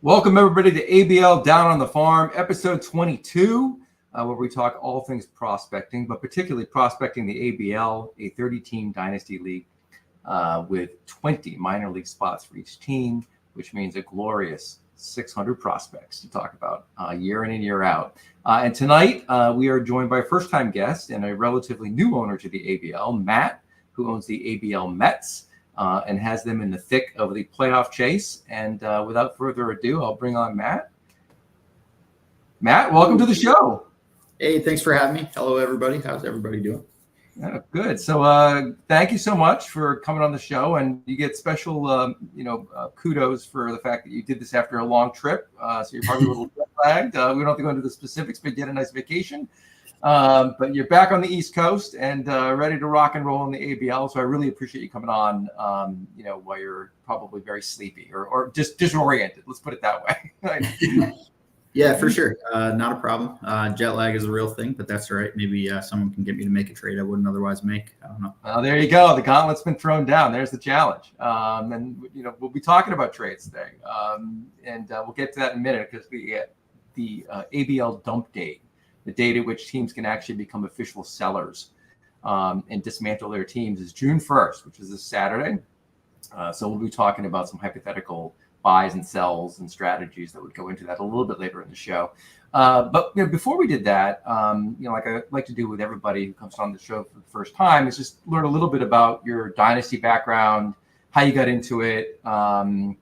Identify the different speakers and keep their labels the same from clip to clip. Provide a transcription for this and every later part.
Speaker 1: Welcome, everybody, to ABL Down on the Farm, episode 22, where we talk all things prospecting, but particularly prospecting the ABL, a 30-team dynasty league with 20 minor league spots for each team, which means a glorious 600 prospects to talk about year in and year out. And tonight, we are joined by a first-time guest and a relatively new owner to the ABL, Matt, who owns the ABL Mets. And has them in the thick of the playoff chase. And without further ado, I'll bring on Matt. Matt, welcome to the show.
Speaker 2: Hey, thanks for having me. Hello, everybody. How's everybody doing?
Speaker 1: Yeah, good. So thank you so much for coming on the show. And you get special, kudos for the fact that you did this after a long trip. So you're probably a little jet lagged. We don't have to go into the specifics, but you had a nice vacation. But you're back on the East Coast and ready to rock and roll in the ABL. So I really appreciate you coming on, while you're probably very sleepy or just disoriented. Let's put it that way.
Speaker 2: Yeah, for sure. Not a problem. Jet lag is a real thing, but that's all right. Maybe someone can get me to make a trade I wouldn't otherwise make. I don't know.
Speaker 1: Well, there you go. The gauntlet's been thrown down. There's the challenge. And we'll be talking about trades today. And we'll get to that in a minute because the ABL dump date, the date at which teams can actually become official sellers and dismantle their teams, is June 1st, which is this Saturday. So we'll be talking about some hypothetical buys and sells and strategies that would go into that a little bit later in the show. But before we did that, like I like to do with everybody who comes on the show for the first time, is just learn a little bit about your dynasty background, how you got into it, and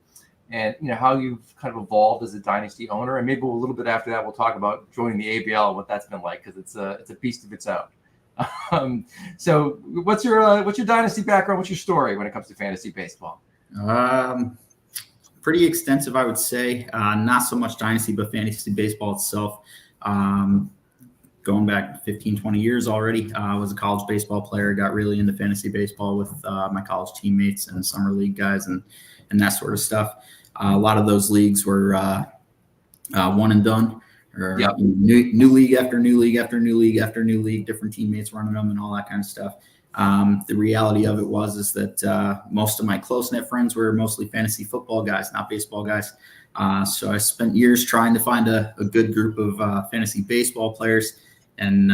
Speaker 1: how you've kind of evolved as a dynasty owner, and maybe a little bit after that we'll talk about joining the ABL and what that's been like, because it's a beast of its own. So what's your dynasty background? What's your story when it comes to fantasy baseball?
Speaker 2: Pretty extensive, I would say. Not so much dynasty, but fantasy baseball itself. Going back 15, 20 years already. I was a college baseball player, got really into fantasy baseball with my college teammates and summer league guys and that sort of stuff. A lot of those leagues were one and done, or
Speaker 1: yep.
Speaker 2: new league after new league after new league after new league, different teammates running them and all that kind of stuff. The reality of it is that most of my close-knit friends were mostly fantasy football guys, not baseball guys. So I spent years trying to find a good group of fantasy baseball players, and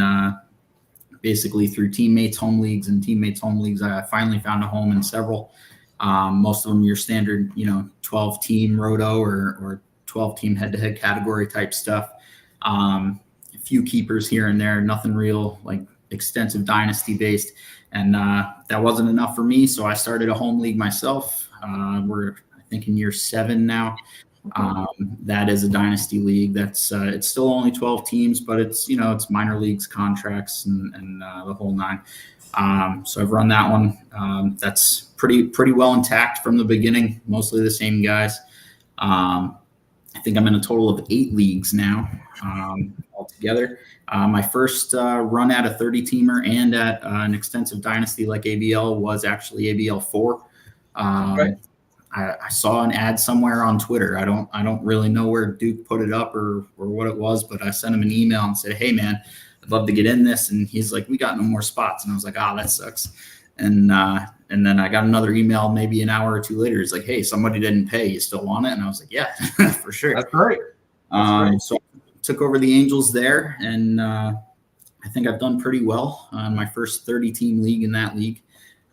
Speaker 2: basically through teammates, home leagues, I finally found a home in several. Most of them your standard, 12-team roto or 12-team head-to-head category type stuff. A few keepers here and there, nothing real like extensive dynasty based. And that wasn't enough for me, so I started a home league myself. We're, I think, in year 7 now. That is a dynasty league. That's it's still only 12 teams, but it's it's minor leagues, contracts, and the whole nine. So I've run that one. That's pretty well intact from the beginning. Mostly the same guys. I think I'm in a total of 8 leagues now altogether. My first run at a 30-teamer and at an extensive dynasty like ABL was actually ABL 4.
Speaker 1: Right.
Speaker 2: I saw an ad somewhere on Twitter. I don't really know where Duke put it up or what it was, but I sent him an email and said, "Hey man, I'd love to get in this." And he's like, "We got no more spots." And I was like, "Ah, that sucks." And then I got another email maybe an hour or two later. He's like, "Hey, somebody didn't pay. You still want it?" And I was like, "Yeah, for sure."
Speaker 1: That's great.
Speaker 2: So I took over the Angels there, and I think I've done pretty well on my first 30-team league in that league.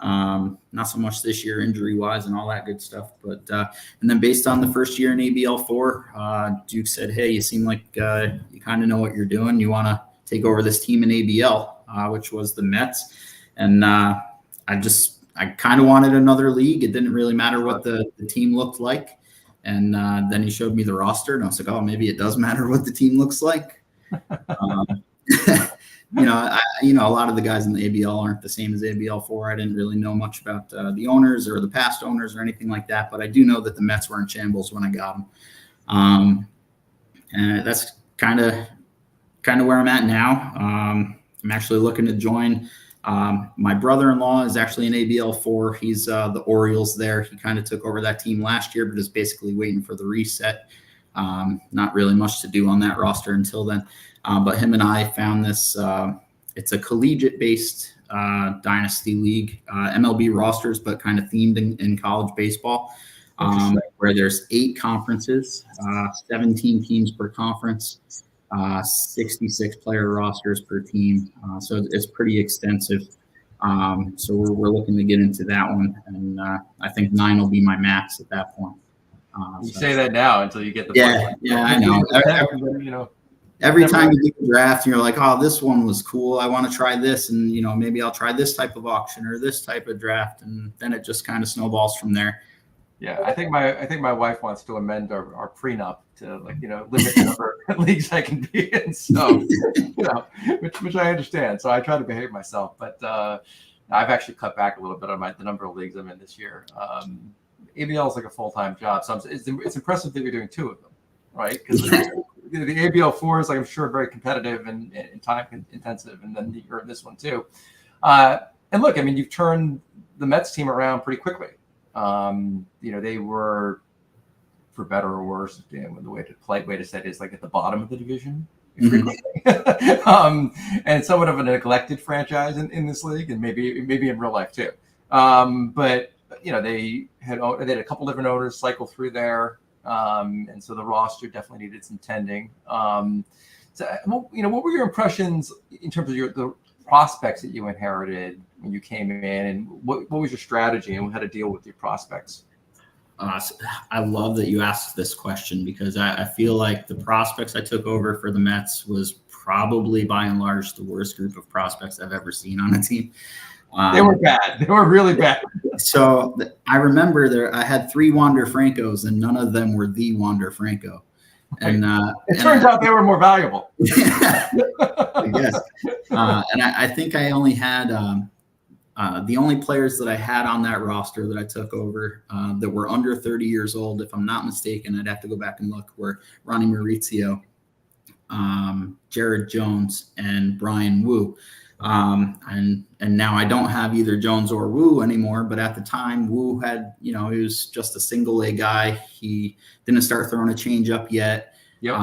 Speaker 2: Not so much this year injury-wise and all that good stuff. But and then based on the first year in ABL 4, Duke said, "Hey, you seem like you kind of know what you're doing. You want to take over this team in ABL," which was the Mets. And I kind of wanted another league. It didn't really matter what the team looked like. And then he showed me the roster, and I was like, "Oh, maybe it does matter what the team looks like." A lot of the guys in the ABL aren't the same as ABL 4. I didn't really know much about the owners or the past owners or anything like that, but I do know that the Mets were in shambles when I got them. And that's kind of where I'm at now. I'm actually looking to join. My brother-in-law is actually in ABL 4. He's the Orioles there. He kind of took over that team last year, but is basically waiting for the reset. Not really much to do on that roster until then. But him and I found this. It's a collegiate-based dynasty league, MLB rosters, but kind of themed in college baseball. where there's 8 conferences, 17 teams per conference, 66 player rosters per team. So it's pretty extensive. So we're looking to get into that one, and I think 9 will be my max at that point.
Speaker 1: You say that now until you get the
Speaker 2: yeah, I know. Every time you do a draft, you're like, oh, this one was cool. I want to try this, and maybe I'll try this type of auction or this type of draft, and then it just kind of snowballs from there.
Speaker 1: Yeah, I think my wife wants to amend our prenup to limit the number of leagues I can be in. So which I understand. So I try to behave myself, but I've actually cut back a little bit on the number of leagues I'm in this year. ABL is like a full-time job, so it's impressive that you're doing 2 of them, right? Because the ABL 4 is, I'm sure, very competitive and time intensive, and then you're in this one too. And look, you've turned the Mets team around pretty quickly. They were, for better or worse, the polite way to say it is, at the bottom of the division. And somewhat of a neglected franchise in this league, and maybe in real life too. But they had a couple different owners cycle through there. And so the roster definitely needed some tending. So, what were your impressions in terms of the prospects that you inherited when you came in, and what was your strategy and how to deal with your prospects?
Speaker 2: I love that you asked this question, because I feel like the prospects I took over for the Mets was probably by and large the worst group of prospects I've ever seen on a team.
Speaker 1: They were bad. They were really bad.
Speaker 2: So I remember I had 3 Wander Francos, and none of them were the Wander Franco. And
Speaker 1: it turns out they were more valuable.
Speaker 2: I guess. And I think I only had the only players that I had on that roster that I took over that were under 30 years old, if I'm not mistaken, I'd have to go back and look, were Ronnie Maurizio, Jared Jones, and Brian Wu. And now I don't have either Jones or Wu anymore, but at the time Wu had, he was just a single A guy. He didn't start throwing a change up yet.
Speaker 1: Yep.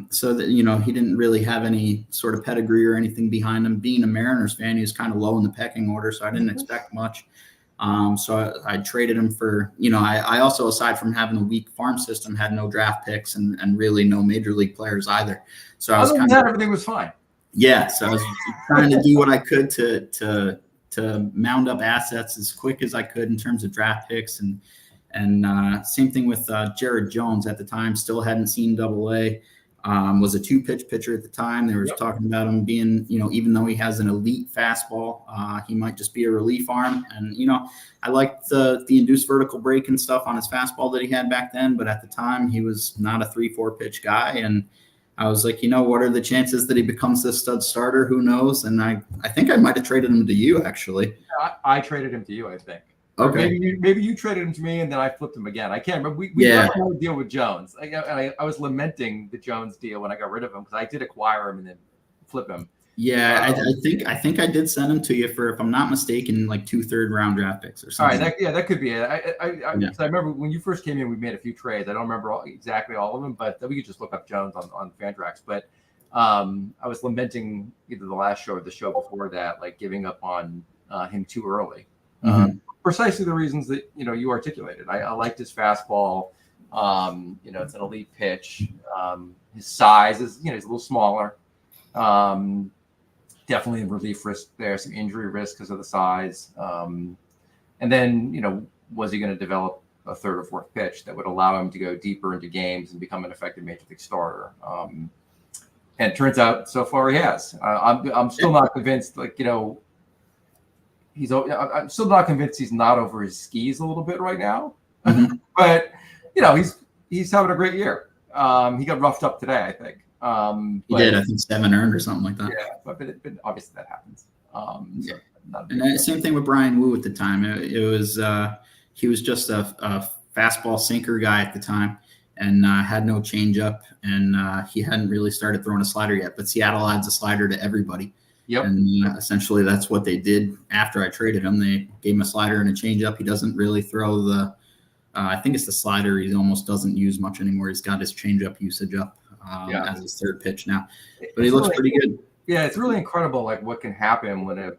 Speaker 2: So that, he didn't really have any sort of pedigree or anything behind him. Being a Mariners fan, he was kind of low in the pecking order, so I didn't expect much. So I traded him for, I also, aside from having a weak farm system, had no draft picks and really no major league players either. So I was
Speaker 1: everything was fine.
Speaker 2: Yeah, so I was trying to do what I could to mound up assets as quick as I could in terms of draft picks, and same thing with Jared Jones at the time. Still hadn't seen Double-A. Was a 2-pitch pitcher at the time. They were talking about him being, even though he has an elite fastball, he might just be a relief arm. And I liked the induced vertical break and stuff on his fastball that he had back then, but at the time he was not a 3-4 pitch guy. And I was like, what are the chances that he becomes this stud starter? Who knows? And I think I might have traded him to you, actually.
Speaker 1: I traded him to you, I think.
Speaker 2: Okay.
Speaker 1: Maybe you traded him to me, and then I flipped him again. I can't remember. We had a deal with Jones. I was lamenting the Jones deal when I got rid of him, because I did acquire him and then flip him.
Speaker 2: Yeah, I think I did send him to you for, if I'm not mistaken, like 2 third-round draft picks or something.
Speaker 1: All right, that could be it. I remember when you first came in, we made a few trades. I don't remember exactly all of them, but we could just look up Jones on Fantrax. But I was lamenting either the last show or the show before that, giving up on him too early. Precisely the reasons that you articulated. I liked his fastball. It's an elite pitch. His size is he's a little smaller. Definitely a relief risk there, some injury risk because of the size. And then, was he going to develop a 3rd or 4th pitch that would allow him to go deeper into games and become an effective major league starter? And it turns out so far he has. I'm still not convinced, I'm still not convinced he's not over his skis a little bit right now. But, he's having a great year. He got roughed up today, I think.
Speaker 2: He did, I think 7 earned or something like that.
Speaker 1: Yeah, but obviously that happens.
Speaker 2: And same thing with Brian Wu at the time. It was he was just a fastball sinker guy at the time, and had no changeup, and he hadn't really started throwing a slider yet. But Seattle adds a slider to everybody.
Speaker 1: Yep.
Speaker 2: And essentially that's what they did after I traded him. They gave him a slider and a changeup. He doesn't really throw the I think it's the slider he almost doesn't use much anymore. He's got his changeup usage up as his 3rd pitch now. But he looks pretty good.
Speaker 1: Yeah, it's really incredible what can happen when a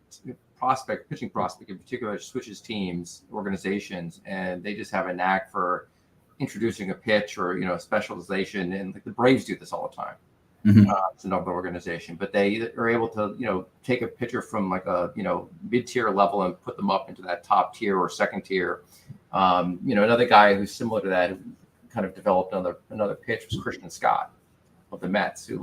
Speaker 1: pitching prospect in particular, switches teams, organizations, and they just have a knack for introducing a pitch or, specialization. And like the Braves do this all the time.
Speaker 2: Mhm.
Speaker 1: It's another organization, but they are able to, take a pitcher from like a, mid-tier level and put them up into that top tier or second tier. Another guy who's similar to that, who kind of developed another pitch, was Christian Scott of the Mets, who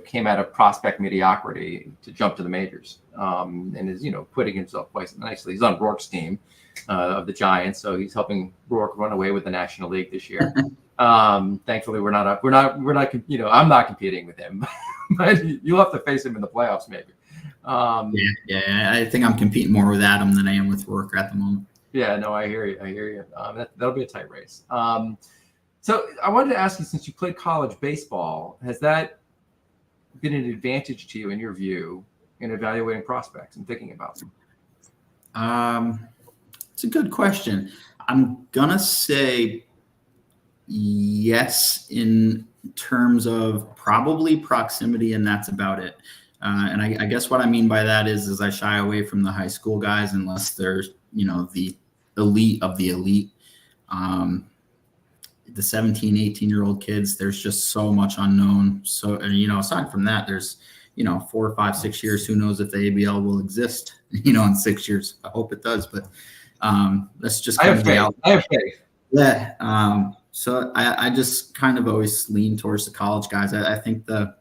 Speaker 1: came out of prospect mediocrity to jump to the majors, and is, putting himself quite nicely. He's on Rourke's team of the Giants, so he's helping Rourke run away with the National League this year. Thankfully, we're not. I'm not competing with him, but you'll have to face him in the playoffs, maybe.
Speaker 2: Yeah. I think I'm competing more with Adam than I am with Rourke at the moment.
Speaker 1: Yeah, no, I hear you. That'll be a tight race. So I wanted to ask you, since you played college baseball, has that been an advantage to you, in your view, in evaluating prospects and thinking about them?
Speaker 2: It's a good question. I'm gonna say yes, in terms of probably proximity, and that's about it. And I guess what I mean by that is I shy away from the high school guys unless they're, the elite of the elite. The 17, 18-year-old kids, there's just so much unknown. So, aside from that, there's, 4, 5, 6 years, who knows if the ABL will exist, in 6 years. I hope it does, but that's just kind of
Speaker 1: I have faith.
Speaker 2: Yeah. So I just kind of always lean towards the college guys. I think the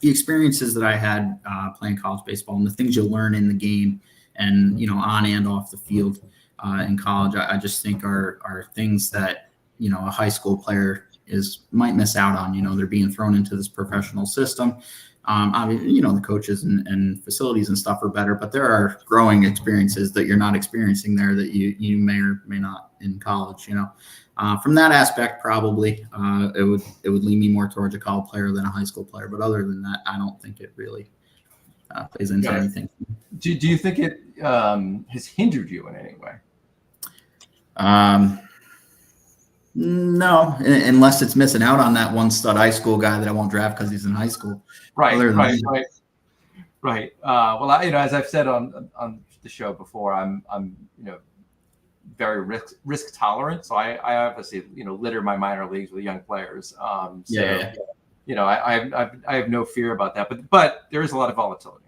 Speaker 2: experiences that I had playing college baseball and the things you'll learn in the game and, on and off the field in college, I just think are things that, a high school player might miss out on. They're being thrown into this professional system. Obviously, the coaches and facilities and stuff are better, but there are growing experiences that you're not experiencing there that you may or may not in college. From that aspect, probably it would lean me more towards a college player than a high school player. But other than that, I don't think it really plays into anything.
Speaker 1: Do you think it has hindered you in any way?
Speaker 2: No, unless it's missing out on that one stud high school guy that I won't draft because he's in high school.
Speaker 1: Right. Well, as I've said on the show before, I'm very risk tolerant. So I obviously, litter my minor leagues with young players. I have no fear about that, but there is a lot of volatility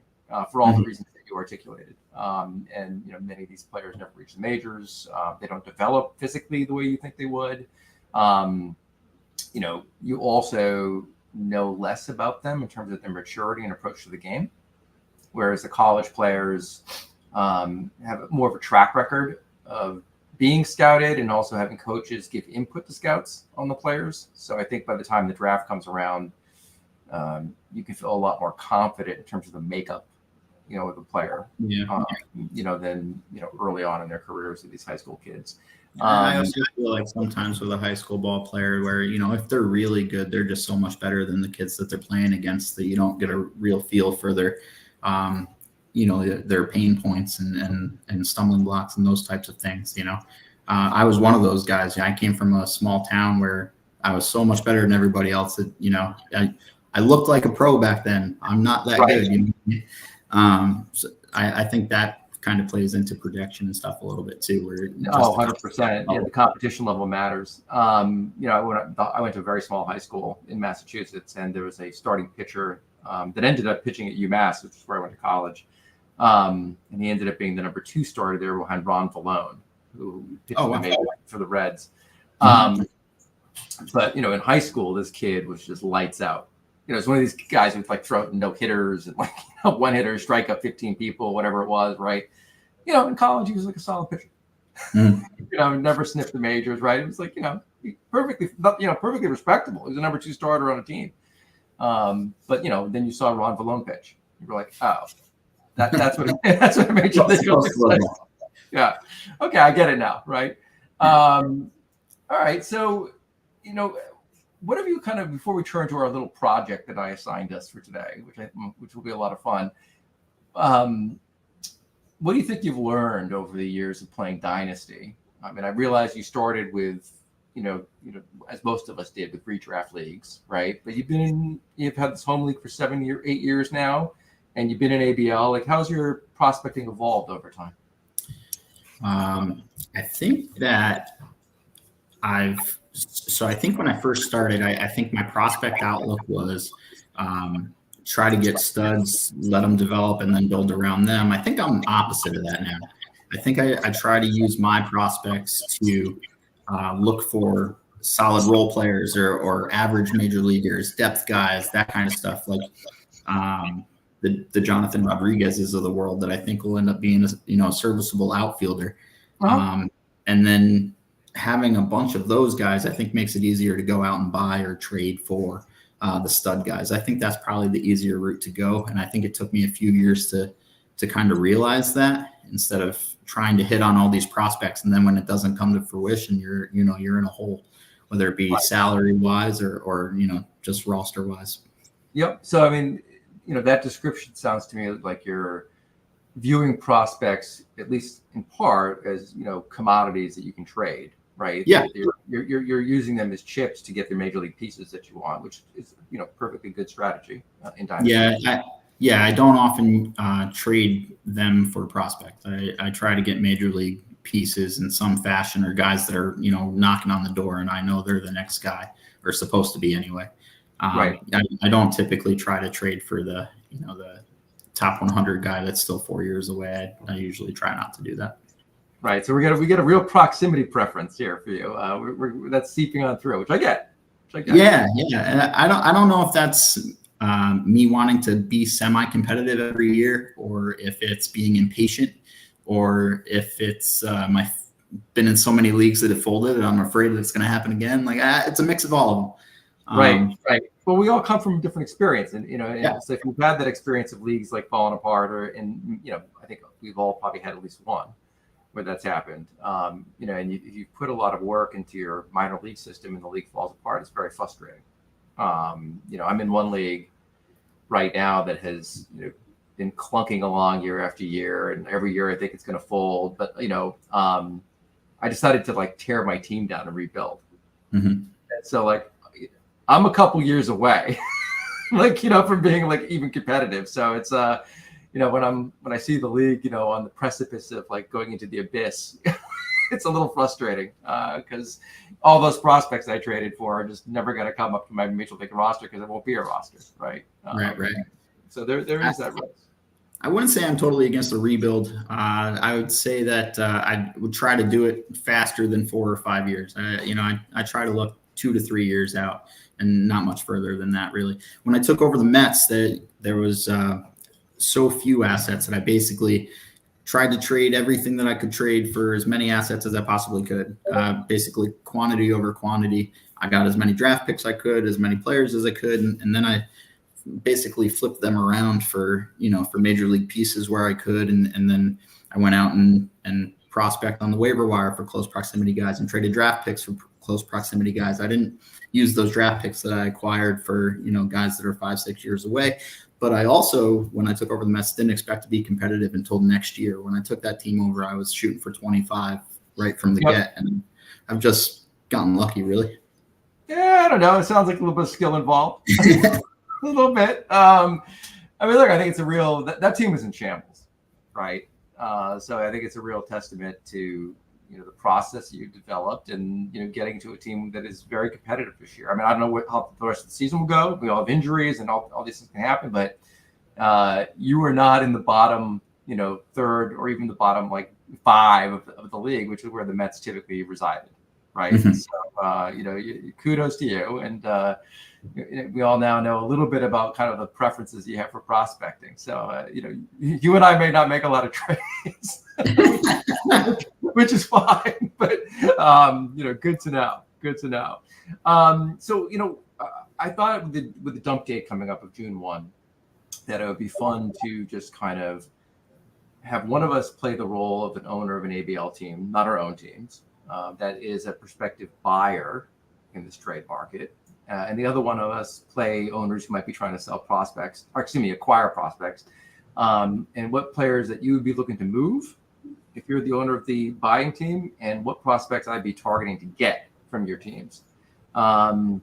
Speaker 1: for all the reasons that you articulated. And many of these players never reach the majors. They don't develop physically the way you think they would. You also know less about them in terms of their maturity and approach to the game, whereas the college players have more of a track record of being scouted and also having coaches give input to scouts on the players. So I think by the time the draft comes around, you can feel a lot more confident in terms of the makeup, of the player, than, early on in their careers of these high school kids.
Speaker 2: I also feel like sometimes with a high school ball player where, if they're really good, they're just so much better than the kids that they're playing against that you don't get a real feel for their, their pain points and stumbling blocks and those types of things. I was one of those guys. I came from a small town where I was so much better than everybody else that, I looked like a pro back then. I'm not that good. So I think that kind of plays into projection and stuff a little bit too. Where
Speaker 1: 100%. Yeah, the competition level matters. I went to a very small high school in Massachusetts, and there was a starting pitcher that ended up pitching at UMass, which is where I went to college. And he ended up being the number 2 starter there behind Ron Vallone, who pitched for the Reds. But in high school, this kid was just lights out. It's one of these guys who'd throw no hitters and one hitter, strike up 15 people, whatever it was, right? In college, he was like a solid pitcher. Never sniffed the majors, right? It was perfectly respectable. He was a number 2 starter on a team. But then you saw Ron Vallone pitch. You were like, oh, that's what it made you think. Yeah. Okay, I get it now, right? All right. So, what have you before we turn to our little project that I assigned us for today, which will be a lot of fun. What do you think you've learned over the years of playing Dynasty? I mean, I realize you started with, as most of us did with redraft leagues, right? But you've had this home league for 8 years now, and you've been in ABL. How's your prospecting evolved over time?
Speaker 2: I think that I think when I first started, I think my prospect outlook was try to get studs, let them develop, and then build around them. I think I'm opposite of that now. I think I try to use my prospects to look for solid role players or average major leaguers, depth guys, that kind of stuff. Like the Jonathan Rodriguez's of the world that I think will end up being a serviceable outfielder. And then having a bunch of those guys, I think makes it easier to go out and buy or trade for the stud guys. I think that's probably the easier route to go. And I think it took me a few years to kind of realize that, instead of trying to hit on all these prospects. And then when it doesn't come to fruition, you're in a hole, whether it be salary wise or just roster wise.
Speaker 1: Yep. So, I mean, that description sounds to me like you're viewing prospects, at least in part, as, commodities that you can trade, right?
Speaker 2: Yeah.
Speaker 1: You're using them as chips to get the major league pieces that you want, which is, perfectly good strategy in dynasty.
Speaker 2: Yeah. I don't often trade them for prospects. I try to get major league pieces in some fashion, or guys that are, knocking on the door and I know they're the next guy, or supposed to be anyway.
Speaker 1: Right.
Speaker 2: I don't typically try to trade for the top 100 guy that's still 4 years away. I usually try not to do that.
Speaker 1: Right. So we get a real proximity preference here for you. That's seeping on through, which I get.
Speaker 2: Yeah. And I don't know if that's me wanting to be semi-competitive every year, or if it's being impatient, or if it's been in so many leagues that have folded and I'm afraid that it's going to happen again. Like it's a mix of all of them.
Speaker 1: Right. Well, we all come from different experience, and so if you've had that experience of leagues like falling apart, I think we've all probably had at least one where that's happened. And you put a lot of work into your minor league system and the league falls apart, it's very frustrating. I'm in one league right now that has been clunking along year after year, and every year I think it's going to fold. But I decided to tear my team down and rebuild.
Speaker 2: Mm-hmm.
Speaker 1: And so I'm a couple years away, from being even competitive. So it's when I see the league, on the precipice of going into the abyss, it's a little frustrating because all those prospects I traded for are just never going to come up to my major league roster because it won't be a roster, right?
Speaker 2: Right.
Speaker 1: So there is that risk.
Speaker 2: I wouldn't say I'm totally against a rebuild. I would say that I would try to do it faster than 4 or 5 years. I try to look 2 to 3 years out, and not much further than that, really. When I took over the Mets, there was so few assets that I basically tried to trade everything that I could trade for as many assets as I possibly could. Basically, quantity over quantity. I got as many draft picks I could, as many players as I could, and then I basically flipped them around for major league pieces where I could, and then I went out and prospect on the waiver wire for close proximity guys and traded draft picks for close proximity guys. I didn't use those draft picks that I acquired for guys that are 5-6 years away. But I also, when I took over the Mets, didn't expect to be competitive until next year. When I took that team over, I was shooting for 25 right from the get, and I've just gotten lucky, really.
Speaker 1: Yeah, I don't know. It sounds like a little bit of skill involved. A little bit. Look, I think it's a real that team was in shambles, right? So I think it's a real testament to the process you developed, and getting to a team that is very competitive this year. I don't know how the rest of the season will go. We all have injuries, and all these things can happen. But you were not in the bottom, third, or even the bottom 5 of the league, which is where the Mets typically resided, right?
Speaker 2: Mm-hmm.
Speaker 1: So kudos to you, and we all now know a little bit about kind of the preferences you have for prospecting. So you and I may not make a lot of trades. Which is fine, but good to know. So I thought with the dump date coming up of June 1, that it would be fun to just kind of have one of us play the role of an owner of an ABL team, not our own teams, that is a prospective buyer in this trade market, and the other one of us play owners who might be trying to sell prospects, or acquire prospects, and what players that you would be looking to move if you're the owner of the buying team, and what prospects I'd be targeting to get from your teams. And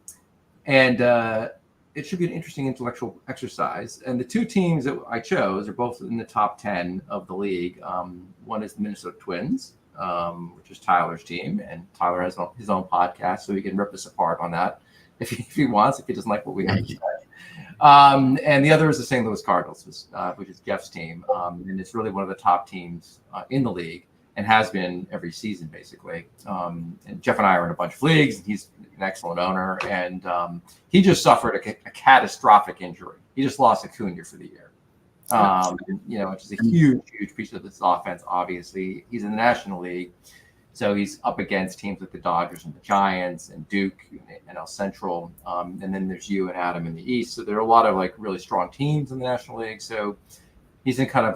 Speaker 1: it should be an interesting intellectual exercise. And the 2 teams that I chose are both in the top 10 of the league. One is the Minnesota Twins, which is Tyler's team, and Tyler has his own podcast, so he can rip us apart on that if he wants, if he doesn't like what we have to say. And the other is the St. Louis Cardinals, which is Jeff's team, and it's really one of the top teams in the league, and has been every season basically. And Jeff and I are in a bunch of leagues, and he's an excellent owner, and he just suffered a catastrophic injury. He just lost Acuna for the year. Which is a huge piece of this offense. Obviously, he's in the National League, so he's up against teams like the Dodgers and the Giants and Duke and NL Central, and then there's you and Adam in the East. So there are a lot of like really strong teams in the National League. So he's in kind of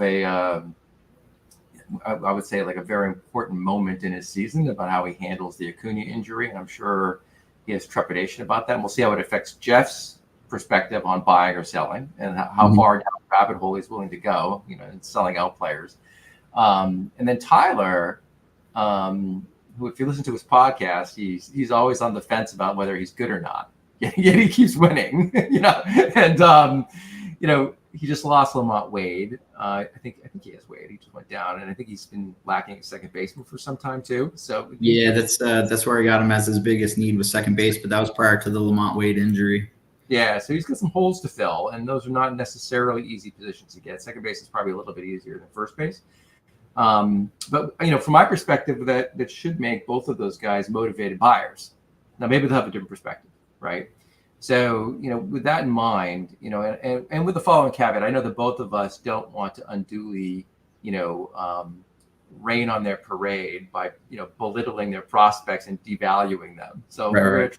Speaker 1: I would say like a very important moment in his season about how he handles the Acuna injury, and I'm sure he has trepidation about that. And we'll see how it affects Jeff's perspective on buying or selling, and how far down the rabbit hole he's willing to go, in selling out players. And then Tyler, who, if you listen to his podcast, he's always on the fence about whether he's good or not. Yet he keeps winning, and he just lost Lamont Wade. I think he has Wade. He just went down, and I think he's been lacking a second baseman for some time too. So
Speaker 2: yeah, that's where I got him as his biggest need was second base, but that was prior to the Lamont Wade injury.
Speaker 1: Yeah, so he's got some holes to fill, and those are not necessarily easy positions to get. Second base is probably a little bit easier than first base. But from my perspective, that should make both of those guys motivated buyers. Now, maybe they'll have a different perspective, right? So, with that in mind, and with the following caveat, I know that both of us don't want to unduly, rain on their parade by, belittling their prospects and devaluing them. So we're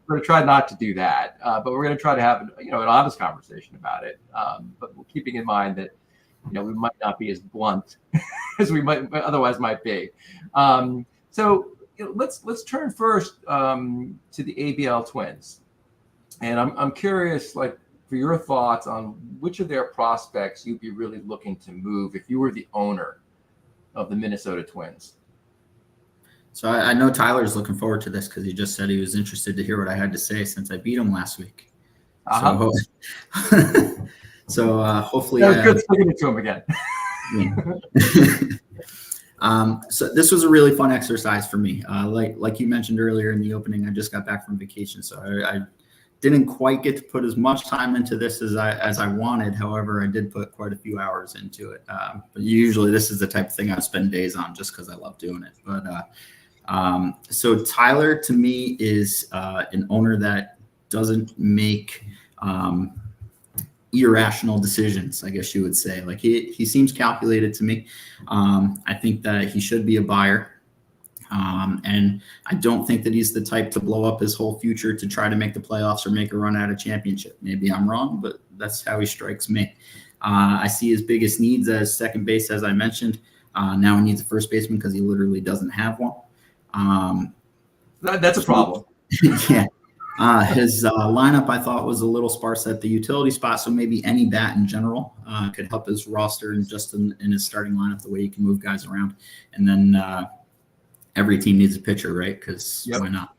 Speaker 1: going to try not to do that, but we're going to try to have an honest conversation about it. But keeping in mind that we might not be as blunt as we otherwise might be. So let's turn first to the ABL Twins, and I'm curious, like, for your thoughts on which of their prospects you'd be really looking to move if you were the owner of the Minnesota Twins.
Speaker 2: So I know Tyler's looking forward to this because he just said he was interested to hear what I had to say since I beat him last week.
Speaker 1: Uh-huh.
Speaker 2: So hopefully
Speaker 1: that was good speaking to him again.
Speaker 2: So this was a really fun exercise for me. Like you mentioned earlier in the opening, I just got back from vacation, so I didn't quite get to put as much time into this as I wanted. However, I did put quite a few hours into it. But usually this is the type of thing I spend days on just because I love doing it. But so Tyler, to me, is an owner that doesn't make irrational decisions, I guess you would say. Like he seems calculated to me. I think that he should be a buyer. And I don't think that he's the type to blow up his whole future to try to make the playoffs or make a run at a championship. Maybe I'm wrong, but that's how he strikes me. I see his biggest needs as second base, as I mentioned. Now he needs a first baseman because he literally doesn't have one.
Speaker 1: That's a problem.
Speaker 2: Yeah. His lineup, I thought, was a little sparse at the utility spot, so maybe any bat in general could help his roster and just in his starting lineup, the way he can move guys around. And then every team needs a pitcher, right? Because why not?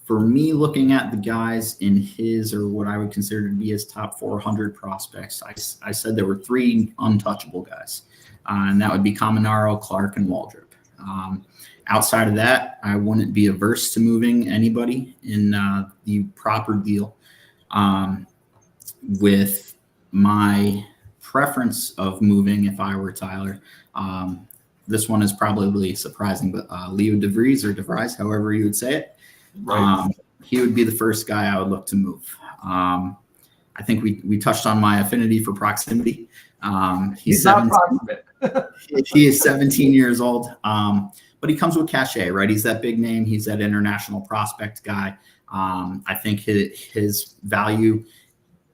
Speaker 2: For me, looking at the guys in his, or what I would consider to be his top 400 prospects, I said there were 3 untouchable guys, and that would be Caminero, Clark, and Waldrop. Outside of that, I wouldn't be averse to moving anybody in the proper deal. With my preference of moving, if I were Tyler, this one is probably surprising, but Leo DeVries, or DeVries, however you would say it, right. He would be the first guy I would look to move. I think we touched on my affinity for proximity. He's not proximate. He is 17 years old, but he comes with cachet, right? He's that big name. He's that international prospect guy. I think his value,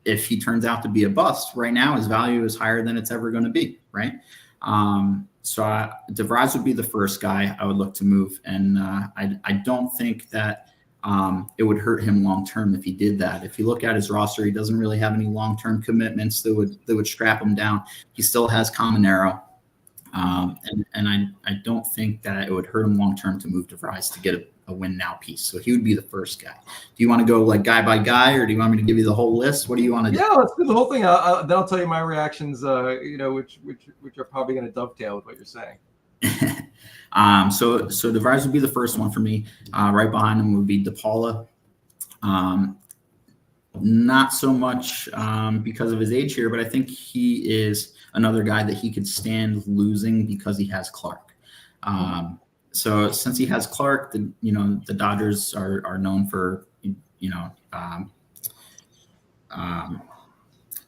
Speaker 2: if he turns out to be a bust right now, his value is higher than it's ever going to be, right? So DeVries would be the first guy I would look to move. And I don't think that it would hurt him long-term if he did that. If you look at his roster, he doesn't really have any long-term commitments that would strap him down. He still has Caminero. And I don't think that it would hurt him long-term to move DeVries to get a win now piece. So he would be the first guy. Do you want to go like guy by guy, or do you want me to give you the whole list? What do you want to do?
Speaker 1: Yeah, let's do the whole thing. Then I'll tell you my reactions, which are probably going to dovetail with what you're saying.
Speaker 2: So DeVries would be the first one for me. Right behind him would be DePaula. Not so much because of his age here, but I think he is another guy that he could stand losing because he has Clark. So since he has Clark, the Dodgers are known for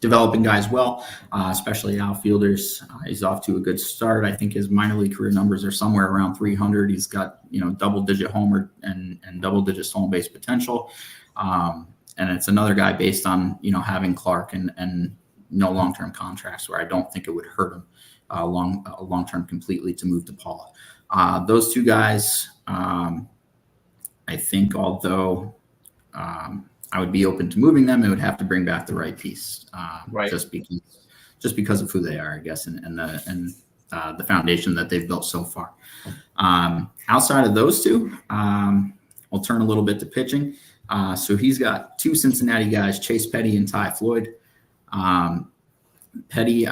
Speaker 2: developing guys well, especially outfielders. He's off to a good start. I think his minor league career numbers are somewhere around 300. He's got double-digit homer and double-digit stolen base potential. And it's another guy based on having Clark and no long-term contracts, where I don't think it would hurt him long-term completely to move to Paula. Those two guys, I think, although I would be open to moving them, it would have to bring back the right piece,
Speaker 1: Right.
Speaker 2: just because of who they are, I guess, and the foundation that they've built so far. Outside of those two, we'll turn a little bit to pitching. So he's got two Cincinnati guys, Chase Petty and Ty Floyd. Petty,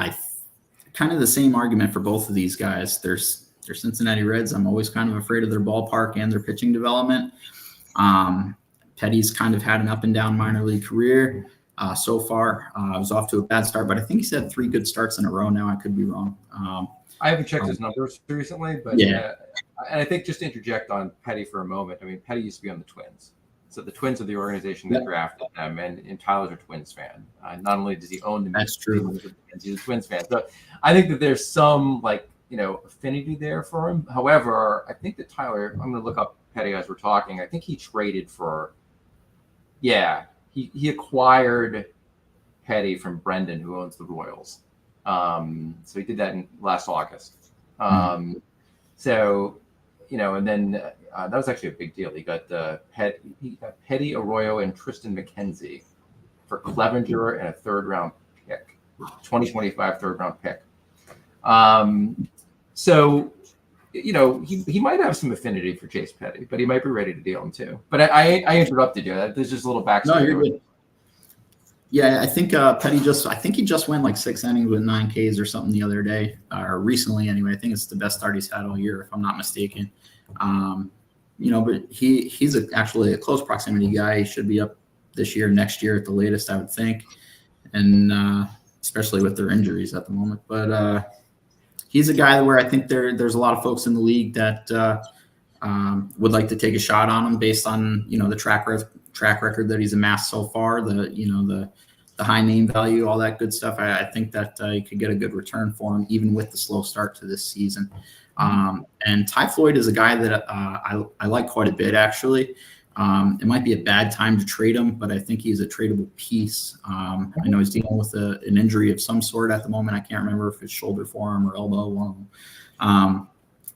Speaker 2: kind of the same argument for both of these guys. They're Cincinnati Reds. I'm always kind of afraid of their ballpark and their pitching development. Petty's kind of had an up and down minor league career so far. I was off to a bad start, but I think he's had 3 good starts in a row now. I could be wrong.
Speaker 1: I haven't checked his numbers recently, but
Speaker 2: yeah.
Speaker 1: And I think just to interject on Petty for a moment, I mean, Petty used to be on the Twins. So the Twins are the organization that drafted them, and Tyler's a Twins fan. Not only does he own the
Speaker 2: That's true.
Speaker 1: he's a Twins fan. So I think that there's some affinity there for him. However, I think that Tyler, I'm going to look up Petty as we're talking. I think he traded for, he acquired Petty from Brendan, who owns the Royals. So he did that in last August. So, and then that was actually a big deal. He got Petty, Arroyo, and Tristan McKenzie for Clevenger and a 3rd-round pick, 2025 3rd-round pick. So, he might have some affinity for Chase Petty, but he might be ready to deal him too. But I interrupted you. There's just a little backstory.
Speaker 2: No, you're good. Yeah, I think Petty he just went like 6 innings with 9 Ks or something the other day, or recently anyway. I think it's the best start he's had all year, if I'm not mistaken. But he's actually a close proximity guy. He should be up this year, next year at the latest, I would think, and especially with their injuries at the moment. But he's a guy where I think there's a lot of folks in the league that would like to take a shot on him based on the track record that he's amassed so far, the high name value, all that good stuff. I think that you could get a good return for him, even with the slow start to this season. And Ty Floyd is a guy that I like quite a bit, actually. It might be a bad time to trade him, but I think he's a tradable piece. I know he's dealing with an injury of some sort at the moment. I can't remember if it's shoulder, forearm, or elbow, one of them.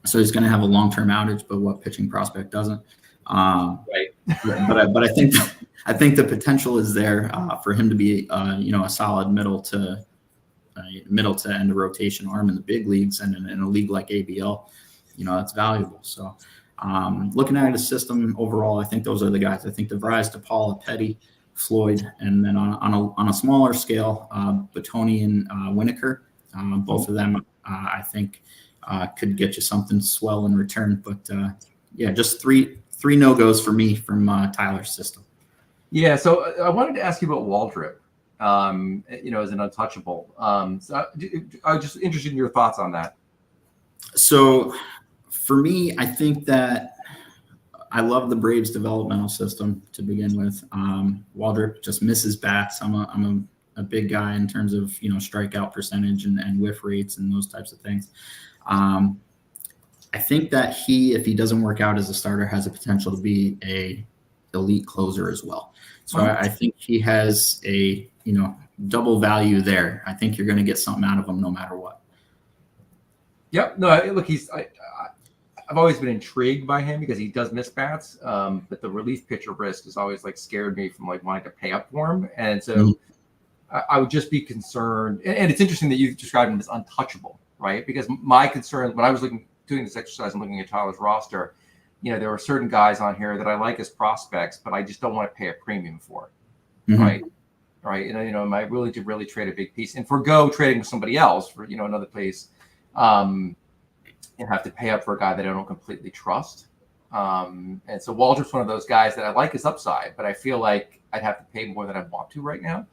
Speaker 2: So he's going to have a long-term outage, but what pitching prospect doesn't?
Speaker 1: Right.
Speaker 2: But I think the potential is there for him to be a solid middle to end of rotation arm in the big leagues, and in a league like ABL, that's valuable. So looking at his system overall, I think those are the guys. I think DeVries, DePaula, Petty, Floyd, and then on a smaller scale, Batoni and Winokur. Both of them, I think, could get you something swell in return. But just three no-goes for me from Tyler's system. Yeah,
Speaker 1: so I wanted to ask you about Waldrop, as an untouchable. So I was just interested in your thoughts on that.
Speaker 2: So for me, I think that I love the Braves developmental system to begin with. Waldrop just misses bats. I'm a big guy in terms of strikeout percentage and whiff rates and those types of things. I think that if he doesn't work out as a starter, has the potential to be a elite closer as well. So I think he has a double value there. I think you're going to get something out of him no matter what.
Speaker 1: Yep. No, look, I've always been intrigued by him because he does miss bats, but the relief pitcher risk has always scared me from wanting to pay up for him, and so I would just be concerned. And it's interesting that you described him as untouchable, right? Because my concern when I was doing this exercise and looking at Tyler's roster, there were certain guys on here that I like as prospects, but I just don't want to pay a premium for, right? Right. Am I willing to really trade a big piece and forgo trading with somebody else for, another place? and have to pay up for a guy that I don't completely trust. And so Waldrop's one of those guys that I like his upside, but I feel like I'd have to pay more than I want to right now.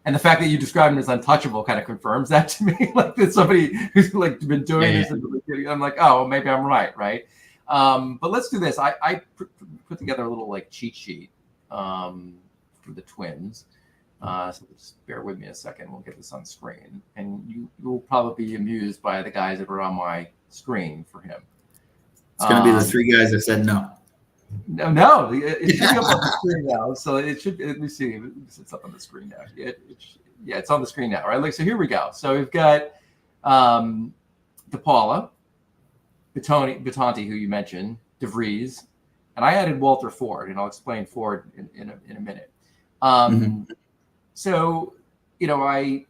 Speaker 1: And the fact that you describe him as untouchable kind of confirms that to me. Like that somebody who's like been doing this, and I'm like, oh, well, maybe I'm right. But let's do this. I put together a little like cheat sheet for the Twins. So just bear with me a second. We'll get this on screen, and you will probably be amused by the guys that are on my screen for him.
Speaker 2: It's going to be the three guys that said no.
Speaker 1: No, it should be up on the screen now. So it should. Let me see if it's up on the screen now. Yeah, it's on the screen now. Right. Like so, here we go. So we've got DePaula, Batanti, who you mentioned, DeVries, and I added Walter Ford, and I'll explain Ford in a minute. So, I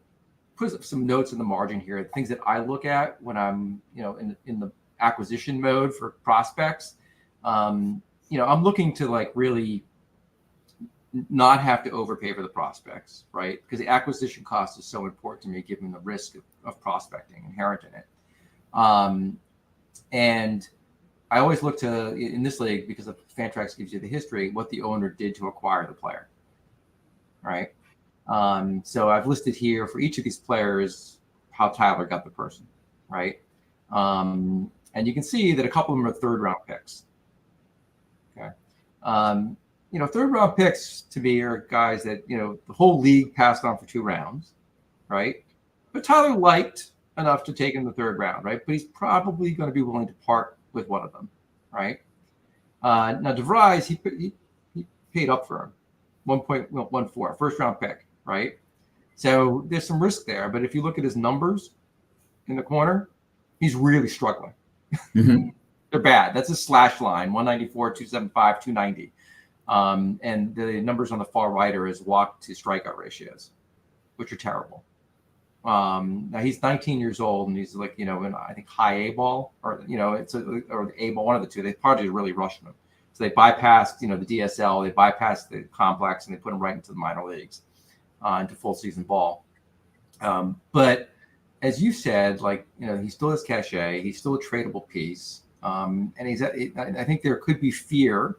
Speaker 1: put some notes in the margin here, things that I look at when I'm, in the acquisition mode for prospects. I'm looking to like really not have to overpay for the prospects, right? Because the acquisition cost is so important to me, given the risk of prospecting inherent in it. And I always look to, in this league, because of Fantrax gives you the history, what the owner did to acquire the player, right? So I've listed here for each of these players how Tyler got the person, right? And you can see that a couple of them are third-round picks. Okay, third-round picks to me are guys that the whole league passed on for 2 rounds, right? But Tyler liked enough to take in the 3rd round, right? But he's probably going to be willing to part with one of them, right? Now DeVries, he paid up for him, 1.14, first-round pick, right? So there's some risk there, but if you look at his numbers in the corner, he's really struggling. They're bad. That's a slash line, 194, 275, 290. And the numbers on the far right are his walk to strikeout ratios, which are terrible. Now he's 19 years old, and he's like, in I think high A ball, or or the A ball, one of the two. They probably really rushed him. So they bypassed, the DSL, they bypassed the complex, and they put him right into the minor leagues, into full season ball. But as you said, like, he still has cachet. He's still a tradable piece. And I think there could be fear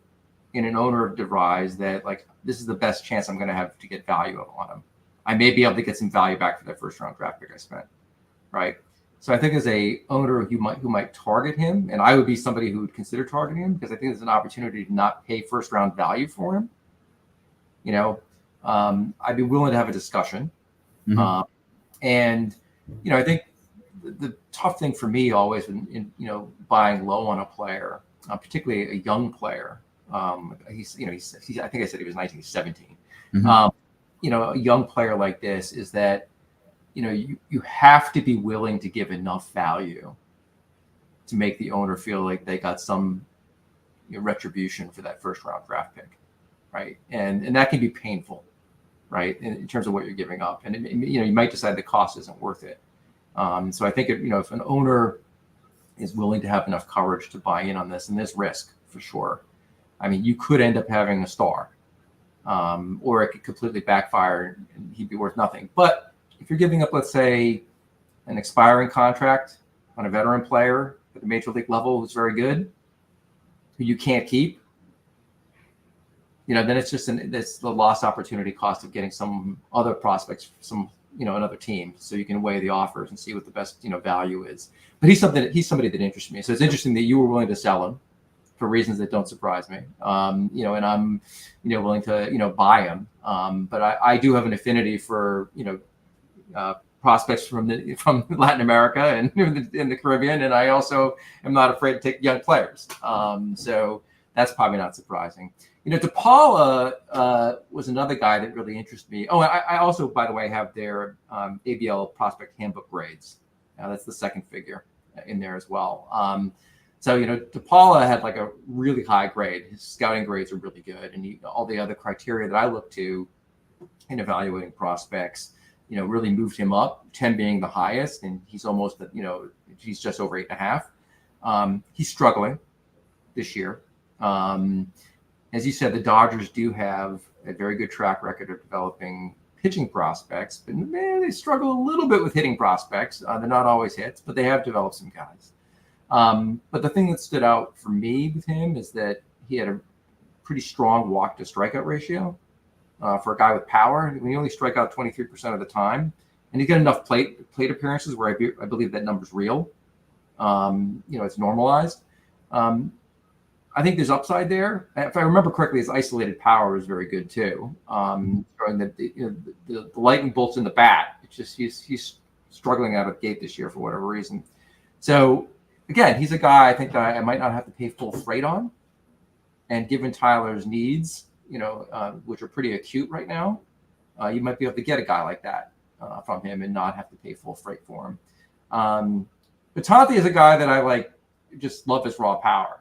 Speaker 1: in an owner of DeVries that like, this is the best chance I'm going to have to get value on him. I may be able to get some value back for that 1st-round draft pick I spent, right? So I think as a owner who might target him, and I would be somebody who would consider targeting him, because I think there's an opportunity to not pay 1st-round value for him. I'd be willing to have a discussion. And I think the tough thing for me always in buying low on a player, particularly a young player, he's I think I said he was 19, 17. A young player like this is that, you have to be willing to give enough value to make the owner feel like they got some retribution for that 1st-round draft pick, right? And that can be painful, right, in terms of what you're giving up. And you might decide the cost isn't worth it. So I think if an owner is willing to have enough courage to buy in on this, and there's risk for sure. I mean, you could end up having a star, or it could completely backfire and he'd be worth nothing. But if you're giving up, let's say, an expiring contract on a veteran player at the major league level who's very good, who you can't keep, then it's just it's the lost opportunity cost of getting some other prospects, another team, so you can weigh the offers and see what the best value is. But he's somebody that interests me. So it's interesting that you were willing to sell him for reasons that don't surprise me. And I'm willing to buy him. But I do have an affinity for prospects from Latin America and in the Caribbean, and I also am not afraid to take young players. So that's probably not surprising. DePaula was another guy that really interested me. Oh, I also, by the way, have their ABL prospect handbook grades. That's the 2nd figure in there as well. So, DePaula had like a really high grade. His scouting grades are really good. And all the other criteria that I look to in evaluating prospects, really moved him up, 10 being the highest. And he's almost, he's just over 8.5. He's struggling this year. As you said, the Dodgers do have a very good track record of developing pitching prospects, but they struggle a little bit with hitting prospects. They're not always hits, but they have developed some guys. But the thing that stood out for me with him is that he had a pretty strong walk to strikeout ratio for a guy with power. He only strike out 23% of the time, and he got enough plate appearances where I believe that number's real. It's normalized. I think there's upside there. If I remember correctly, his isolated power is very good too. Showing that the lightning bolts in the bat. It's just he's struggling out of the gate this year for whatever reason. So again, he's a guy I think that I might not have to pay full freight on. And given Tyler's needs, which are pretty acute right now, you might be able to get a guy like that from him and not have to pay full freight for him. But Tonti is a guy that I just love his raw power.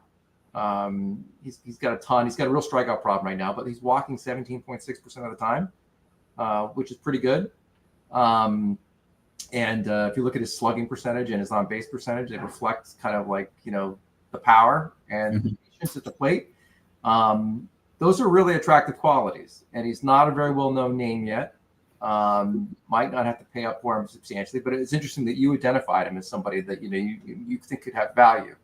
Speaker 1: He's got a ton. He's got a real strikeout problem right now, but he's walking 17.6% of the time, which is pretty good. And if you look at his slugging percentage and his on base percentage, it reflects kind of the power and the patience at the plate. Those are really attractive qualities, and he's not a very well-known name yet. Might not have to pay up for him substantially, but it's interesting that you identified him as somebody that you think could have value,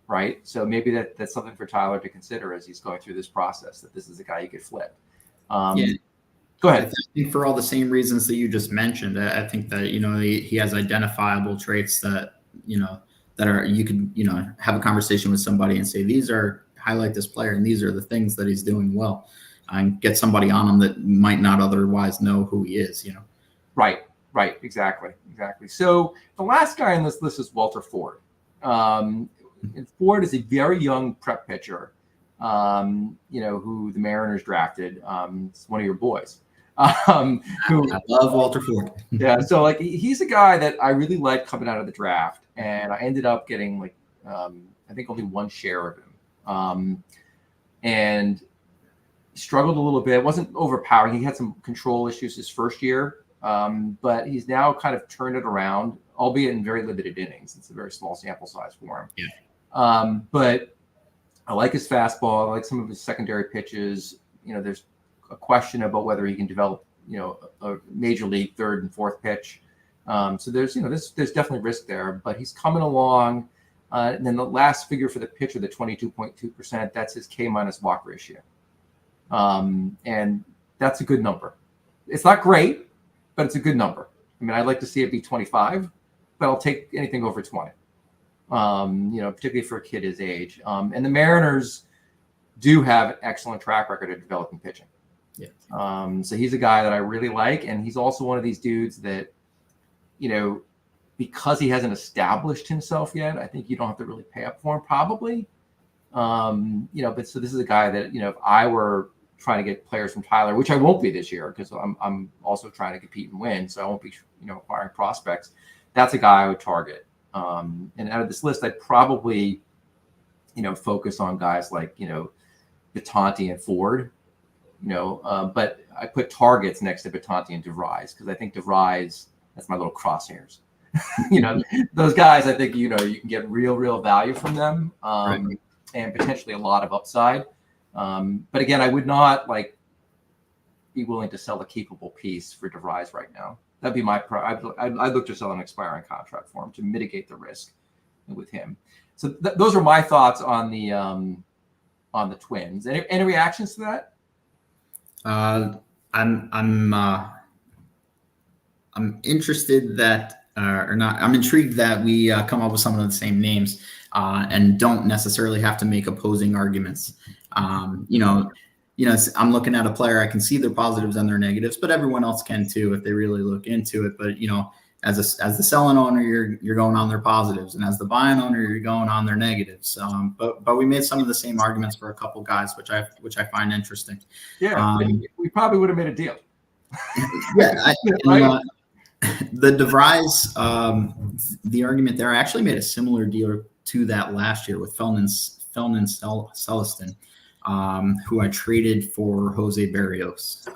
Speaker 1: right? So maybe that's something for Tyler to consider as he's going through this process, that this is a guy you could flip. Go ahead.
Speaker 2: I think for all the same reasons that you just mentioned, I think that he has identifiable traits that that are you could have a conversation with somebody and say highlight this player and these are the things that he's doing well, and get somebody on him that might not otherwise know who he is.
Speaker 1: Right, exactly. So the last guy on this list is Walter Ford. And Ford is a very young prep pitcher, who the Mariners drafted. It's one of your boys. I
Speaker 2: love Walter Ford.
Speaker 1: Yeah, so he's a guy that I really liked coming out of the draft, and I ended up getting I think only one share of him, and struggled a little bit. It wasn't overpowering. He had some control issues his first year, but he's now kind of turned it around, albeit in very limited innings. It's a very small sample size for him.
Speaker 2: Yeah.
Speaker 1: But I like his fastball. I like some of his secondary pitches. There's a question about whether he can develop, a major league third and fourth pitch. So there's definitely risk there, but he's coming along. And then the last figure for the pitcher, the 22.2%, that's his K- walk ratio. And that's a good number. It's not great, but it's a good number. I mean, I'd like to see it be 25, but I'll take anything over 20. Particularly for a kid his age. And the Mariners do have an excellent track record of developing pitching.
Speaker 2: Yeah.
Speaker 1: So he's a guy that I really like, and he's also one of these dudes that, because he hasn't established himself yet, I think you don't have to really pay up for him, probably. But so this is a guy that, if I were trying to get players from Tyler, which I won't be this year because I'm also trying to compete and win, so I won't be, acquiring prospects. That's a guy I would target. And out of this list, I'd probably, focus on guys like, Betanti and Ford, but I put targets next to Betanti and DeVries because I think DeVries, that's my little crosshairs. Those guys, I think, you can get real value from them, and potentially a lot of upside. But again, I would not be willing to sell a capable piece for DeVries right now. That'd be my I'd look to sell an expiring contract for him to mitigate the risk with him. So those are my thoughts on the Twins. Any reactions to that?
Speaker 2: I'm interested that or not. I'm intrigued that we come up with some of the same names and don't necessarily have to make opposing arguments. I'm looking at a player. I can see their positives and their negatives, but everyone else can too if they really look into it. But as the selling owner, you're going on their positives, and as the buying owner, you're going on their negatives. But we made some of the same arguments for a couple guys, which I find interesting.
Speaker 1: Yeah, we probably would have made a deal.
Speaker 2: Yeah, the DeVries, the argument there, I actually made a similar deal to that last year with Felton Celestin, who I traded for Jose Berrios.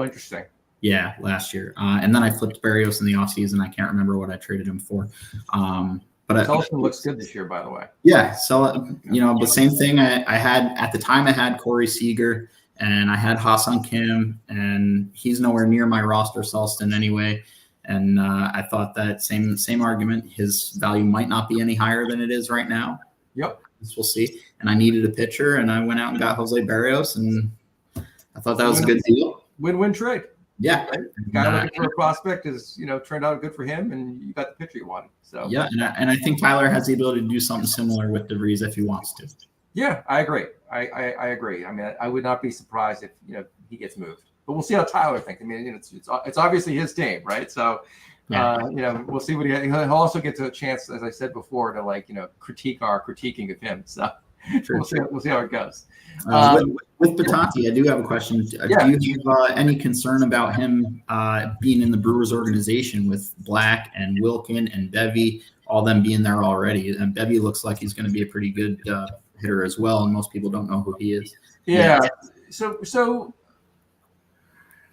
Speaker 1: Interesting.
Speaker 2: Yeah, last year. And then I flipped Berrios in the offseason. I can't remember what I traded him for. But
Speaker 1: Celestin looks good this year, by the way.
Speaker 2: Yeah, so the same thing. I had at the time. I had Corey Seager and I had Ha-Seong Kim, and he's nowhere near my roster, Celestin, anyway. And I thought that same argument. His value might not be any higher than it is right now.
Speaker 1: Yep.
Speaker 2: We'll see. And I needed a pitcher, and I went out and got Jose Barrios, and I thought that was a good deal.
Speaker 1: Win-win trade.
Speaker 2: Yeah.
Speaker 1: Right? Guy looking for a prospect is, turned out good for him, and you got the pitcher you wanted. So
Speaker 2: yeah, and I think Tyler has the ability to do something similar with DeVries if he wants to.
Speaker 1: Yeah, I agree. I agree. I mean, I would not be surprised if he gets moved, but we'll see how Tyler thinks. I mean, it's obviously his team, right? So. Yeah. We'll see what he'll also get to a chance, as I said before, to critique our critiquing of him. So we'll see how it goes.
Speaker 2: With Betanti, I do have a question.
Speaker 1: Yeah.
Speaker 2: Do you have any concern about him being in the Brewers organization with Black and Wilkin and Bevy, all them being there already? And Bevy looks like he's going to be a pretty good hitter as well, and most people don't know who he is.
Speaker 1: Yeah. So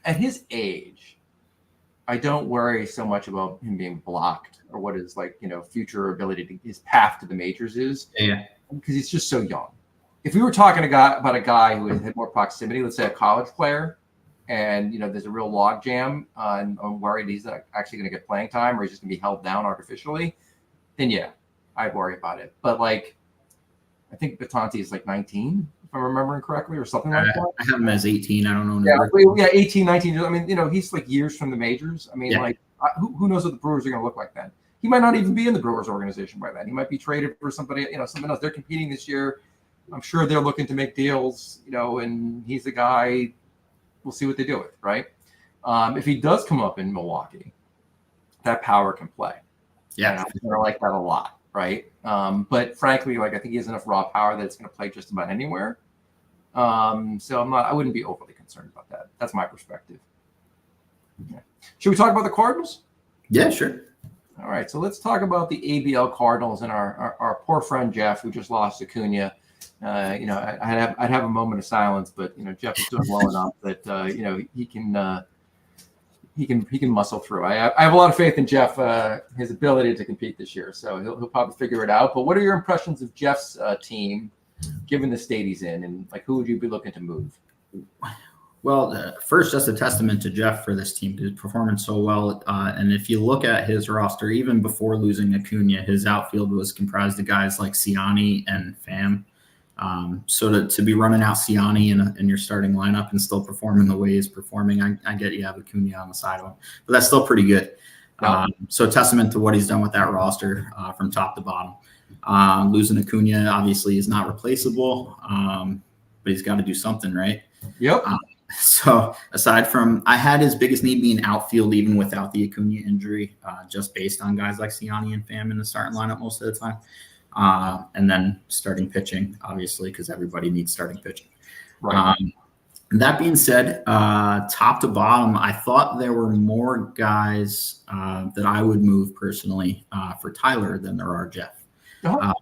Speaker 1: at his age, I don't worry so much about him being blocked or what his future ability his path to the majors is.
Speaker 2: Yeah.
Speaker 1: Because he's just so young. If we were talking about a guy who had more proximity, let's say a college player, and there's a real log jam, and I'm worried he's not actually going to get playing time or he's just going to be held down artificially, then yeah, I'd worry about it. But I think Betanti is 19, if I'm remembering correctly, or something like that.
Speaker 2: I have him as 18. I don't know.
Speaker 1: Yeah, 18, 19. I mean, he's years from the majors. I mean, who knows what the Brewers are going to look like then? He might not even be in the Brewers organization by then. He might be traded for somebody, something else. They're competing this year. I'm sure they're looking to make deals, and he's the guy. We'll see what they do with, right? If he does come up in Milwaukee, that power can play.
Speaker 2: Yeah,
Speaker 1: I like that a lot, right? But frankly, I think he has enough raw power that it's going to play just about anywhere. So I wouldn't be overly concerned about that. That's my perspective. Okay. Should we talk about the Cardinals?
Speaker 2: Yeah, sure.
Speaker 1: All right. So let's talk about the ABL Cardinals and our poor friend Jeff, who just lost Acuna. I'd have a moment of silence, but Jeff is doing well enough that he can muscle through. I have a lot of faith in Jeff, his ability to compete this year. So he'll probably figure it out. But what are your impressions of Jeff's team, given the state he's in, and who would you be looking to move?
Speaker 2: Well, first, just a testament to Jeff for this team, his performance so well. And if you look at his roster, even before losing Acuna, his outfield was comprised of guys like Ciani and Pham. So to be running out Ciani in your starting lineup and still performing the way he's performing, I get you have Acuna on the side of him, but that's still pretty good. So testament to what he's done with that roster from top to bottom. Losing Acuna obviously is not replaceable, but he's got to do something, right?
Speaker 1: Yep.
Speaker 2: So aside from, I had his biggest need being outfield, even without the Acuna injury, just based on guys like Ciani and Pham in the starting lineup most of the time. And then starting pitching, obviously, because everybody needs starting pitching.
Speaker 1: Right.
Speaker 2: That being said, top to bottom, I thought there were more guys that I would move personally for Tyler than there are Jeff.
Speaker 1: Uh-huh.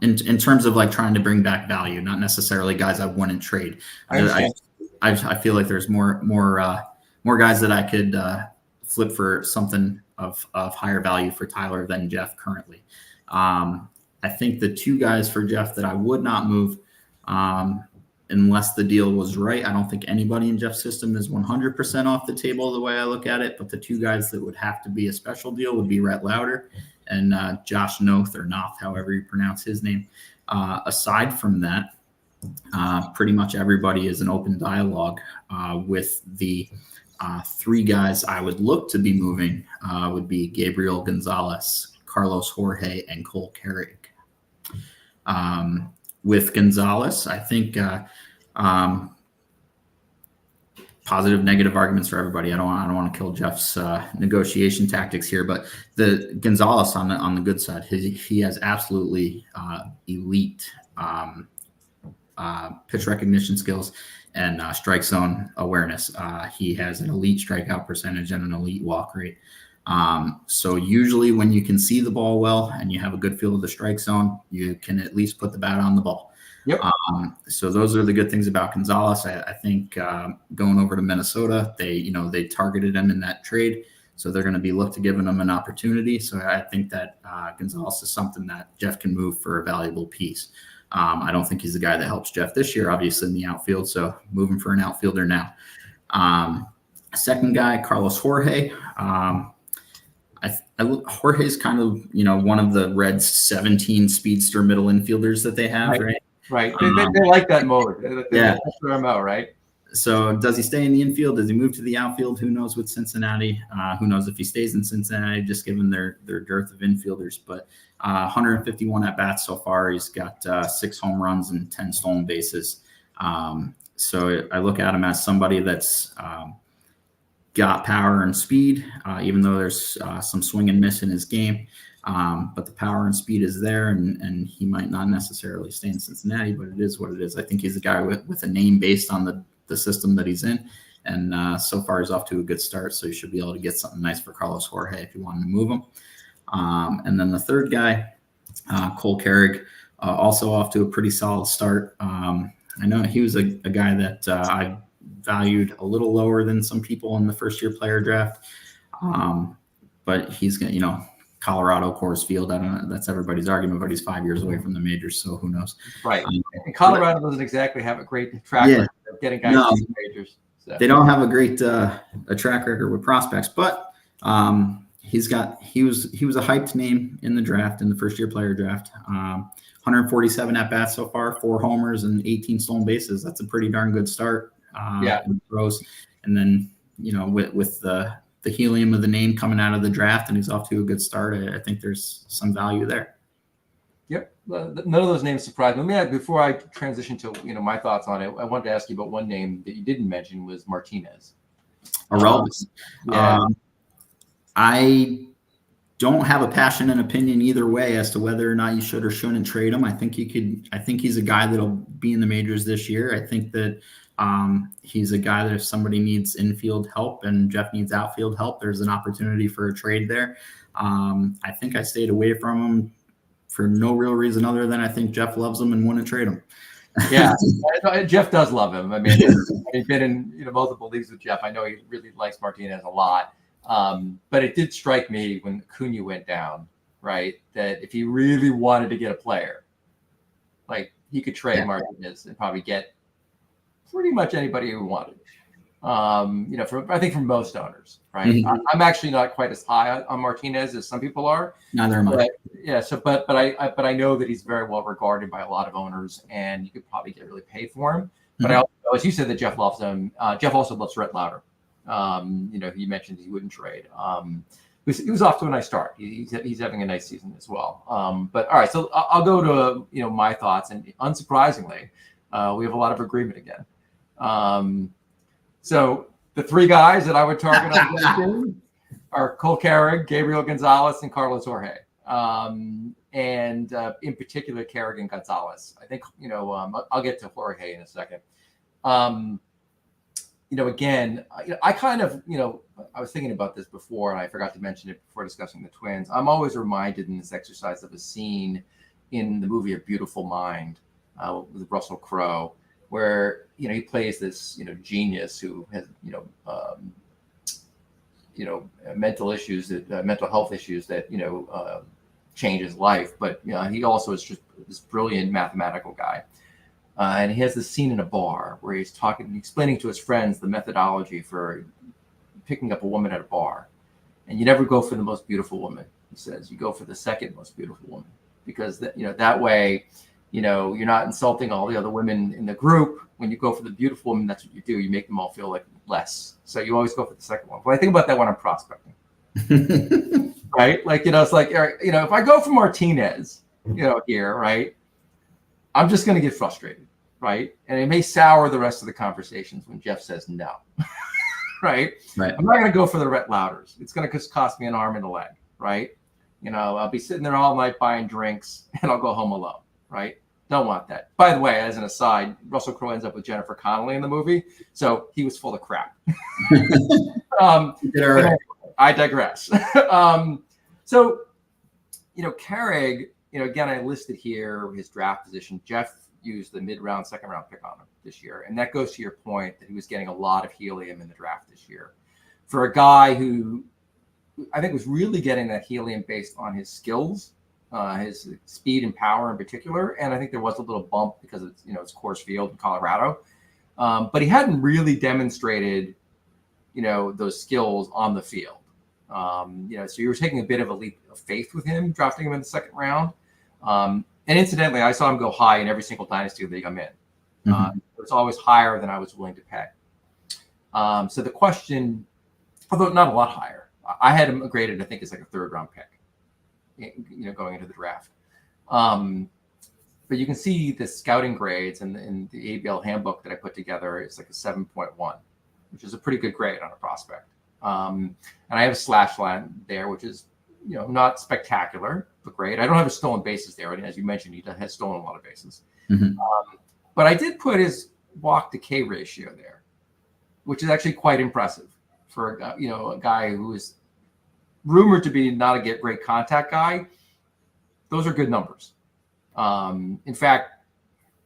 Speaker 2: In terms of trying to bring back value, not necessarily guys I wouldn't trade. I feel like there's more guys that I could flip for something of higher value for Tyler than Jeff currently. I think the two guys for Jeff that I would not move unless the deal was right. I don't think anybody in Jeff's system is 100% off the table the way I look at it, but the two guys that would have to be a special deal would be Rhett Lauder and Josh Noth, or Noth, however you pronounce his name. Aside from that, pretty much everybody is an open dialogue with the three guys I would look to be moving would be Gabriel Gonzalez, Carlos Jorge, and Cole Carrick. With Gonzalez, I think positive, negative arguments for everybody. I don't want to kill Jeff's negotiation tactics here, but the Gonzalez on the good side, he has absolutely elite pitch recognition skills and strike zone awareness. He has an elite strikeout percentage and an elite walk rate. So usually when you can see the ball well and you have a good feel of the strike zone, you can at least put the bat on the ball.
Speaker 1: Yep.
Speaker 2: So those are the good things about Gonzalez. I think going over to Minnesota, they targeted him in that trade. So they're going to be looked to giving him an opportunity. So I think that Gonzalez is something that Jeff can move for a valuable piece. I don't think he's the guy that helps Jeff this year, obviously in the outfield. So moving for an outfielder now. Second guy, Carlos Jorge. Jorge's kind of, one of the Reds' 17 speedster middle infielders that they have, right?
Speaker 1: Right. They like that mode.
Speaker 2: Yeah.
Speaker 1: That's their MO, right?
Speaker 2: So does he stay in the infield? Does he move to the outfield? Who knows with Cincinnati? Who knows if he stays in Cincinnati, just given their dearth of infielders. But 151 at-bats so far. He's got 6 home runs and 10 stolen bases. So I look at him as somebody that's got power and speed, even though there's some swing and miss in his game. But the power and speed is there, and he might not necessarily stay in Cincinnati, but it is what it is. I think he's a guy with a name based on the system that he's in. And so far he's off to a good start. So you should be able to get something nice for Carlos Jorge if you wanted to move him. And then the third guy, Cole Carrig, also off to a pretty solid start. I know he was a guy that I valued a little lower than some people in the first year player draft. But he's going to, Colorado, Coors Field. I don't know. That's everybody's argument, but he's 5 years away from the majors, so who knows?
Speaker 1: Right. And Colorado doesn't exactly have a great track record of getting guys to the majors. So. They
Speaker 2: don't have a great a track record with prospects, but he was a hyped name in the draft, in the first year player draft. 147 at bats so far, 4 homers and 18 stolen bases. That's a pretty darn good start. In throws, and then with the helium of the name coming out of the draft, and he's off to a good start. I think there's some value there.
Speaker 1: Yep. None of those names surprised me. Before I transition to my thoughts on it, I wanted to ask you about one name that you didn't mention was Martinez.
Speaker 2: Aroldis. I don't have a passion and opinion either way as to whether or not you should or shouldn't trade him. I think he's a guy that'll be in the majors this year. I think that he's a guy that if somebody needs infield help and Jeff needs outfield help, there's an opportunity for a trade there. I think I stayed away from him for no real reason other than I think Jeff loves him and wouldn't trade him.
Speaker 1: Yeah, Jeff does love him. I mean, he's been in multiple leagues with Jeff. I know he really likes Martinez a lot. But it did strike me when Acuna went down, right, that if he really wanted to get a player, like he could trade Martinez and probably get pretty much anybody who wanted. I think from most owners, right? Mm-hmm. I'm actually not quite as high on Martinez as some people are.
Speaker 2: Neither am I.
Speaker 1: Yeah. So, but I know that he's very well regarded by a lot of owners, and you could probably get really paid for him. Mm-hmm. But I also, as you said, that Jeff loves him. Jeff also loves Rhett Lauder. He mentioned he wouldn't trade. He was off to a nice start. He's having a nice season as well. But all right, so I'll go to my thoughts, and unsurprisingly, we have a lot of agreement again. So the 3 guys that I would target on this team are Cole Carrig, Gabriel Gonzalez, and Carlos Jorge. And in particular, Carrig and Gonzalez. I think I'll get to Jorge in a second. Again, I kind of, I was thinking about this before, and I forgot to mention it before discussing the Twins. I'm always reminded in this exercise of a scene in the movie A Beautiful Mind with Russell Crowe, where, he plays this, genius who has, mental health issues that, change his life. But, he also is just this brilliant mathematical guy. And he has this scene in a bar where he's explaining to his friends the methodology for picking up a woman at a bar. And you never go for the most beautiful woman, he says. You go for the second most beautiful woman, because that way, you're not insulting all the other women in the group. When you go for the beautiful woman, that's what you do. You make them all feel like less. So you always go for the second one. But I think about that when I'm prospecting, right? Like, it's like, if I go for Martinez, here, right, I'm just going to get frustrated, right? And it may sour the rest of the conversations when Jeff says no, right? I'm not going to go for the Rhett Lauders. It's going to cost me an arm and a leg, right? I'll be sitting there all night buying drinks, and I'll go home alone, right? Don't want that. By the way, as an aside, Russell Crowe ends up with Jennifer Connelly in the movie, so he was full of crap. I digress. So, Carrig, again, I listed here his draft position. Jeff used the mid-round, second-round pick on him this year, and that goes to your point that he was getting a lot of helium in the draft this year. For a guy who I think was really getting that helium based on his skills, his speed and power in particular, and I think there was a little bump because it's Coors Field in Colorado, but he hadn't really demonstrated those skills on the field. So you were taking a bit of a leap of faith with him, drafting him in the second round. And incidentally, I saw him go high in every single dynasty league I'm in. It was always higher than I was willing to pay. So the question, although not a lot higher, I had him graded, I think, as like a third round pick, going into the draft. But you can see the scouting grades in the ABL handbook that I put together is like a 7.1, which is a pretty good grade on a prospect. And I have a slash line there, which is, not spectacular, but great. I don't have a stolen bases there. And as you mentioned, he has stolen a lot of bases. But I did put his walk to K ratio there, which is actually quite impressive for a guy who is rumored to be not a great contact guy. Those are good numbers. In fact,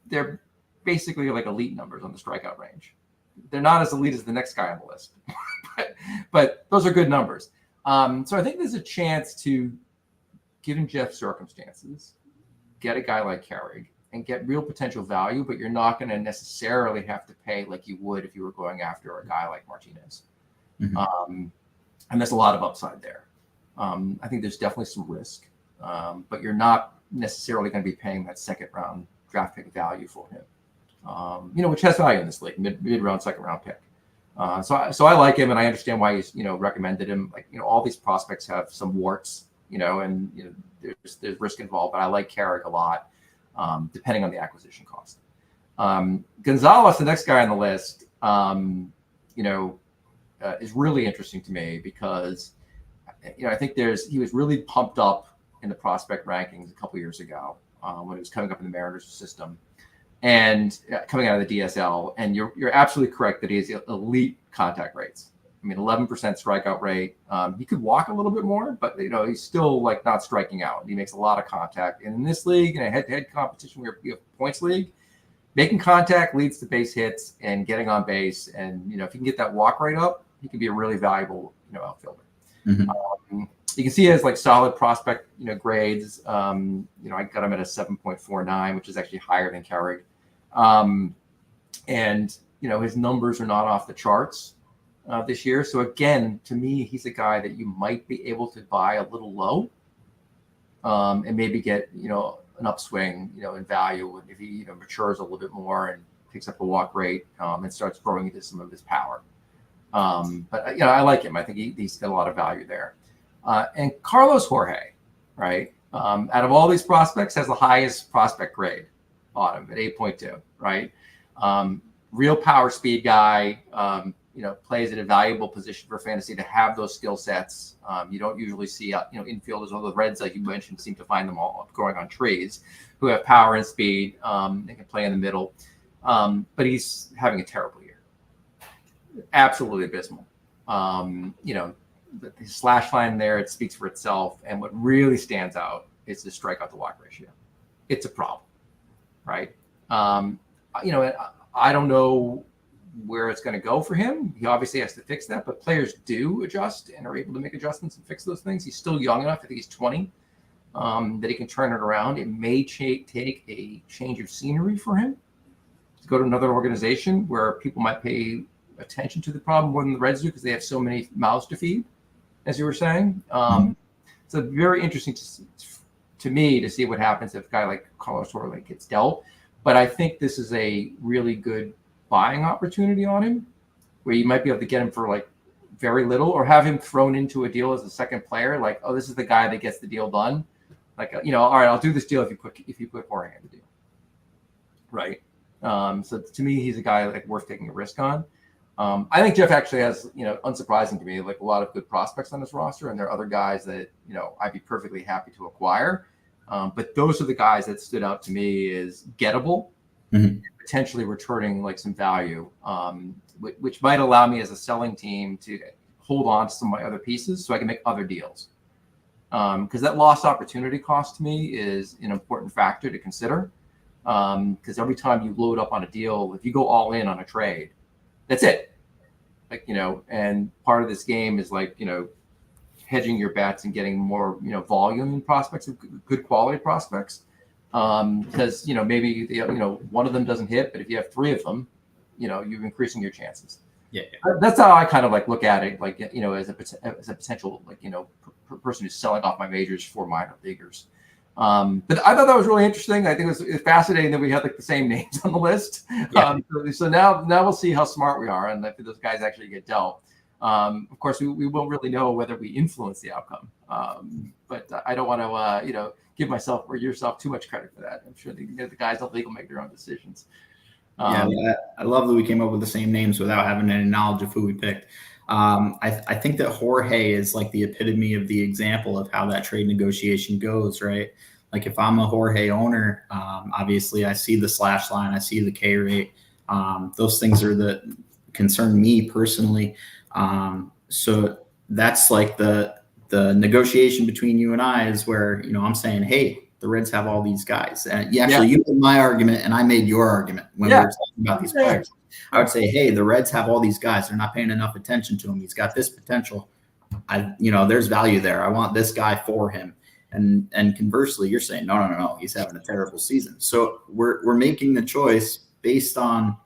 Speaker 1: they're basically like elite numbers on the strikeout range. They're not as elite as the next guy on the list, but those are good numbers. So I think there's a chance to, given Jeff's circumstances, get a guy like Carrig and get real potential value, but you're not going to necessarily have to pay like you would if you were going after a guy like Martinez. And there's a lot of upside there. I think there's definitely some risk, but you're not necessarily going to be paying that second round draft pick value for him, which has value in this league, mid round, second round pick. So I like him, and I understand why he's recommended him. Like all these prospects have some warts, and there's risk involved. But I like Carrig a lot, depending on the acquisition cost. Gonzalez, the next guy on the list, is really interesting to me because I think he was really pumped up in the prospect rankings a couple years ago when he was coming up in the Mariners system. And coming out of the DSL, and you're absolutely correct that he has elite contact rates. I mean, 11% strikeout rate. He could walk a little bit more, but he's still like not striking out. He makes a lot of contact. And in this league, in a head-to-head competition where you have points league, making contact leads to base hits and getting on base. And if you can get that walk rate up, he can be a really valuable outfielder. You can see he has like solid prospect grades. I got him at a 7.49, which is actually higher than Carrig. And his numbers are not off the charts this year. So again, to me, he's a guy that you might be able to buy a little low, and maybe get an upswing in value if he matures a little bit more and picks up the walk rate and starts growing into some of his power. But I like him. I think he's got a lot of value there. And Carlos Jorge, right? Out of all these prospects, has the highest prospect grade on him at 8.2, right? Real power speed guy, plays at a valuable position for fantasy to have those skill sets. You don't usually see, infielders, although the Reds, like you mentioned, seem to find them all growing on trees, who have power and speed. They can play in the middle. But he's having a terrible year. Absolutely abysmal. The slash line there, it speaks for itself. And what really stands out is the strikeout to walk ratio. It's a problem, right? I don't know where it's going to go for him. He obviously has to fix that, but players do adjust and are able to make adjustments and fix those things. He's still young enough. I think he's 20, that he can turn it around. It may take a change of scenery for him to go to another organization where people might pay attention to the problem more than the Reds do because they have so many mouths to feed, as you were saying. So very interesting to me to see what happens if a guy like Carlos Jorge gets dealt. But I think this is a really good buying opportunity on him, where you might be able to get him for like very little, or have him thrown into a deal as a second player. Like, oh, this is the guy that gets the deal done. Like, all right, I'll do this deal if you put Jorge in the deal, right? So to me, he's a guy like worth taking a risk on. I think Jeff actually has, unsurprising to me, like a lot of good prospects on this roster, and there are other guys that I'd be perfectly happy to acquire. But those are the guys that stood out to me as gettable, potentially returning like some value, which might allow me as a selling team to hold on to some of my other pieces so I can make other deals. Because that lost opportunity cost to me is an important factor to consider. Because every time you load up on a deal, if you go all in on a trade, that's it. Like, and part of this game is like, hedging your bets and getting more, volume in prospects, of good quality prospects. Because, maybe, one of them doesn't hit, but if you have three of them, you're increasing your chances.
Speaker 2: Yeah.
Speaker 1: That's how I kind of like look at it, like, as a potential, like, person who's selling off my majors for minor leaguers. But I thought that was really interesting. I think it was fascinating that we had like the same names on the list.
Speaker 2: Yeah.
Speaker 1: So now we'll see how smart we are and if those guys actually get dealt. Of course, we won't really know whether we influence the outcome. But I don't want to, give myself or yourself too much credit for that. I'm sure the guys on legal make their own decisions.
Speaker 2: Yeah, I love that we came up with the same names without having any knowledge of who we picked. I think that Jorge is like the epitome of the example of how that trade negotiation goes, right? Like if I'm a Jorge owner, obviously I see the slash line, I see the K rate. Those things are that concern me personally. So that's like the negotiation between you and I is where, I'm saying, hey, the Reds have all these guys. And you made my argument and I made your argument when we were talking about these players. I would say, hey, the Reds have all these guys. They're not paying enough attention to him. He's got this potential. There's value there. I want this guy for him. And conversely, you're saying, no, he's having a terrible season. So we're making the choice based on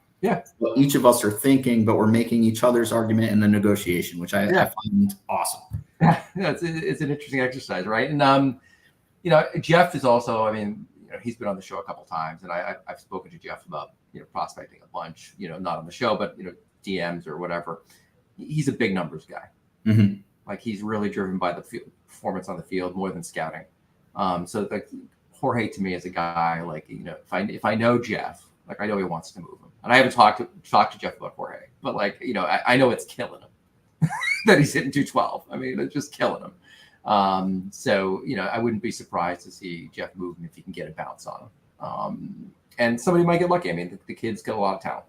Speaker 2: what each of us are thinking, but we're making each other's argument in the negotiation, which I find awesome.
Speaker 1: Yeah, it's an interesting exercise, right? And Jeff is also, he's been on the show a couple of times, and I've spoken to Jeff about prospecting a bunch, not on the show, but DMs or whatever. He's a big numbers guy.
Speaker 2: Mm-hmm.
Speaker 1: Like he's really driven by the performance on the field more than scouting. So like Jorge to me is a guy like if I know Jeff, like I know he wants to move him, and I haven't talked to Jeff about Jorge, but like I know it's killing him that he's hitting 212. It's just killing him. So I wouldn't be surprised to see Jeff move him if he can get a bounce on him. And somebody might get lucky. The kid's got a lot of talent.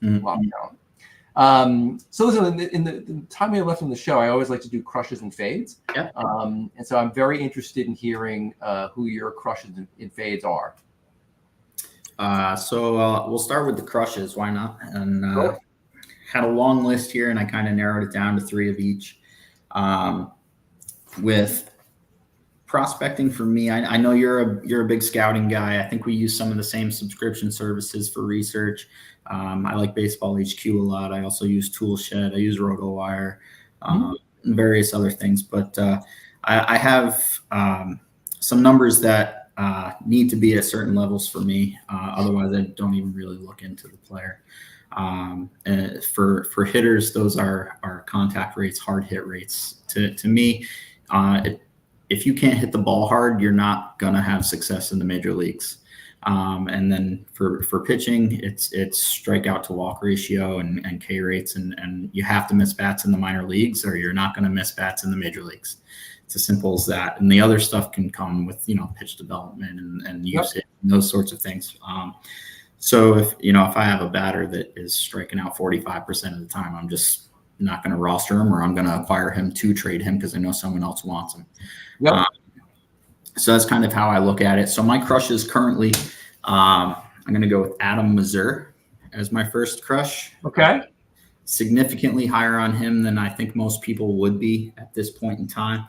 Speaker 2: Mm-hmm.
Speaker 1: A lot of talent. So listen, in the time we have left on the show, I always like to do crushes and fades.
Speaker 2: Yeah.
Speaker 1: And so I'm very interested in hearing who your crushes and fades are.
Speaker 2: So we'll start with the crushes. Why not? And had a long list here, and I kind of narrowed it down to 3 of each. With prospecting for me, I know you're a big scouting guy. I think we use some of the same subscription services for research. I like Baseball HQ a lot. I also use Toolshed. I use RotoWire, and various other things. But I have some numbers that need to be at certain levels for me. Otherwise, I don't even really look into the player. And for hitters, those are contact rates, hard hit rates. To me, if you can't hit the ball hard, you're not gonna have success in the major leagues. And then for pitching, it's strikeout to walk ratio and K rates, and you have to miss bats in the minor leagues, or you're not gonna miss bats in the major leagues. It's as simple as that. And the other stuff can come with pitch development and usage and those sorts of things. So if I have a batter that is striking out 45% of the time, I'm just not going to roster him, or I'm going to acquire him to trade him because I know someone else wants him.
Speaker 1: Yep.
Speaker 2: So that's kind of how I look at it. So my crushes currently, I'm going to go with Adam Mazur as my first crush.
Speaker 1: Okay.
Speaker 2: Significantly higher on him than I think most people would be at this point in time.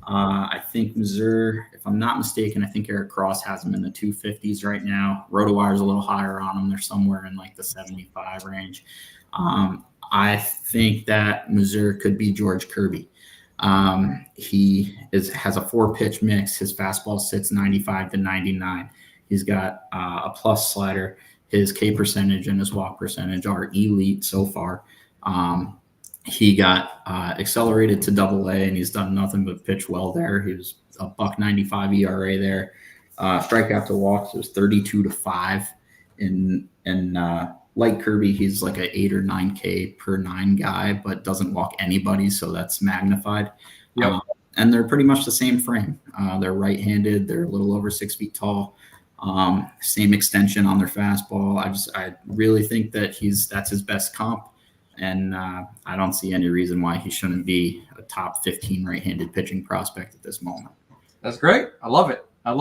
Speaker 2: I think Mazur, if I'm not mistaken, I think Eric Cross has him in the 250s right now. RotoWire is a little higher on him. They're somewhere in like the 75 range. I think that Mazur could be George Kirby. He has a 4-pitch mix. His fastball sits 95 to 99. He's got a plus slider. His K percentage and his walk percentage are elite so far. He got accelerated to AA, and he's done nothing but pitch well there. He was a $1.95 ERA there. Strikeout to walks was 32 to 5. In like Kirby, he's like an 8 or 9K per 9 guy, but doesn't walk anybody, so that's magnified.
Speaker 1: Yep.
Speaker 2: And they're pretty much the same frame. They're right-handed. They're a little over 6 feet tall. Same extension on their fastball. I really think that that's his best comp. And I don't see any reason why he shouldn't be a top 15 right-handed pitching prospect at this moment.
Speaker 1: That's great. I love it. And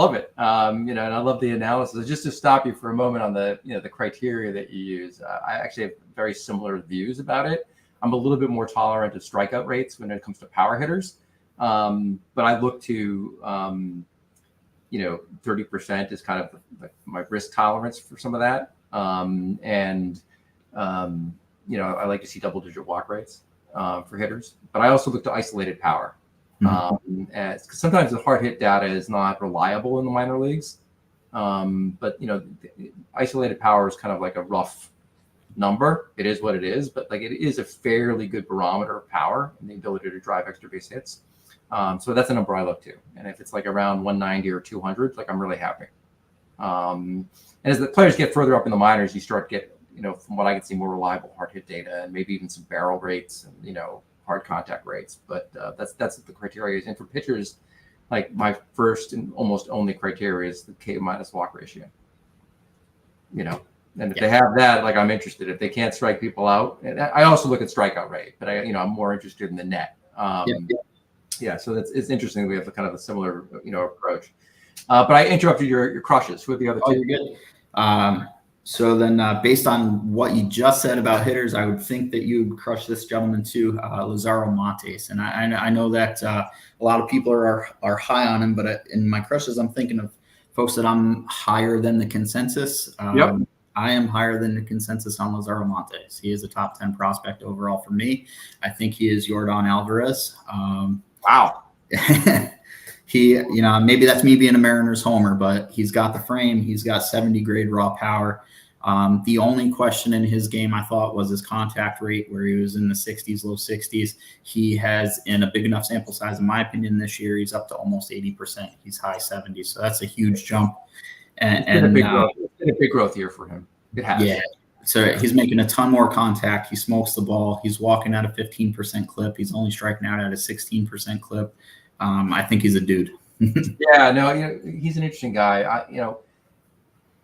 Speaker 1: I love the analysis. Just to stop you for a moment on the criteria that you use. I actually have very similar views about it. I'm a little bit more tolerant of strikeout rates when it comes to power hitters. But I look to, 30% is kind of my risk tolerance for some of that. I like to see double-digit walk rates for hitters, but I also look to isolated power. As, 'cause sometimes the hard hit data is not reliable in the minor leagues, but isolated power is kind of like a rough number. It is what it is, but like it is a fairly good barometer of power and the ability to drive extra base hits. So that's a number I look to, and if it's like around 190 or 200, like I'm really happy. And as the players get further up in the minors, you start to get, from what I can see, more reliable hard hit data and maybe even some barrel rates and, hard contact rates. But that's the criteria is. And for pitchers, like my first and almost only criteria is the K minus walk ratio. And if they have that, like I'm interested. If they can't strike people out, and I also look at strikeout rate, but I'm more interested in the net. So it's interesting that we have a kind of a similar, approach. But I interrupted your crushes. Who are the other two?
Speaker 2: Oh, you're good. So then based on what you just said about hitters, I would think that you would crush this gentleman too, Lazaro Montes. And I know that a lot of people are high on him, but in my crushes, I'm thinking of folks that I'm higher than the consensus. I am higher than the consensus on Lazaro Montes. He is a top 10 prospect overall for me. I think he is Yordan Alvarez.
Speaker 1: Wow.
Speaker 2: He, maybe that's me being a Mariners homer, but he's got the frame. He's got 70 grade raw power. The only question in his game I thought was his contact rate, where he was in the 60s, low 60s. He has, in a big enough sample size, in my opinion, this year, he's up to almost 80%. He's high 70s. So that's a huge jump.
Speaker 1: It's been a big growth year for him. It has.
Speaker 2: Yeah. So he's making a ton more contact. He smokes the ball. He's walking at a 15% clip. He's only striking out at a 16% clip. I think he's a dude.
Speaker 1: Yeah, no, he's an interesting guy.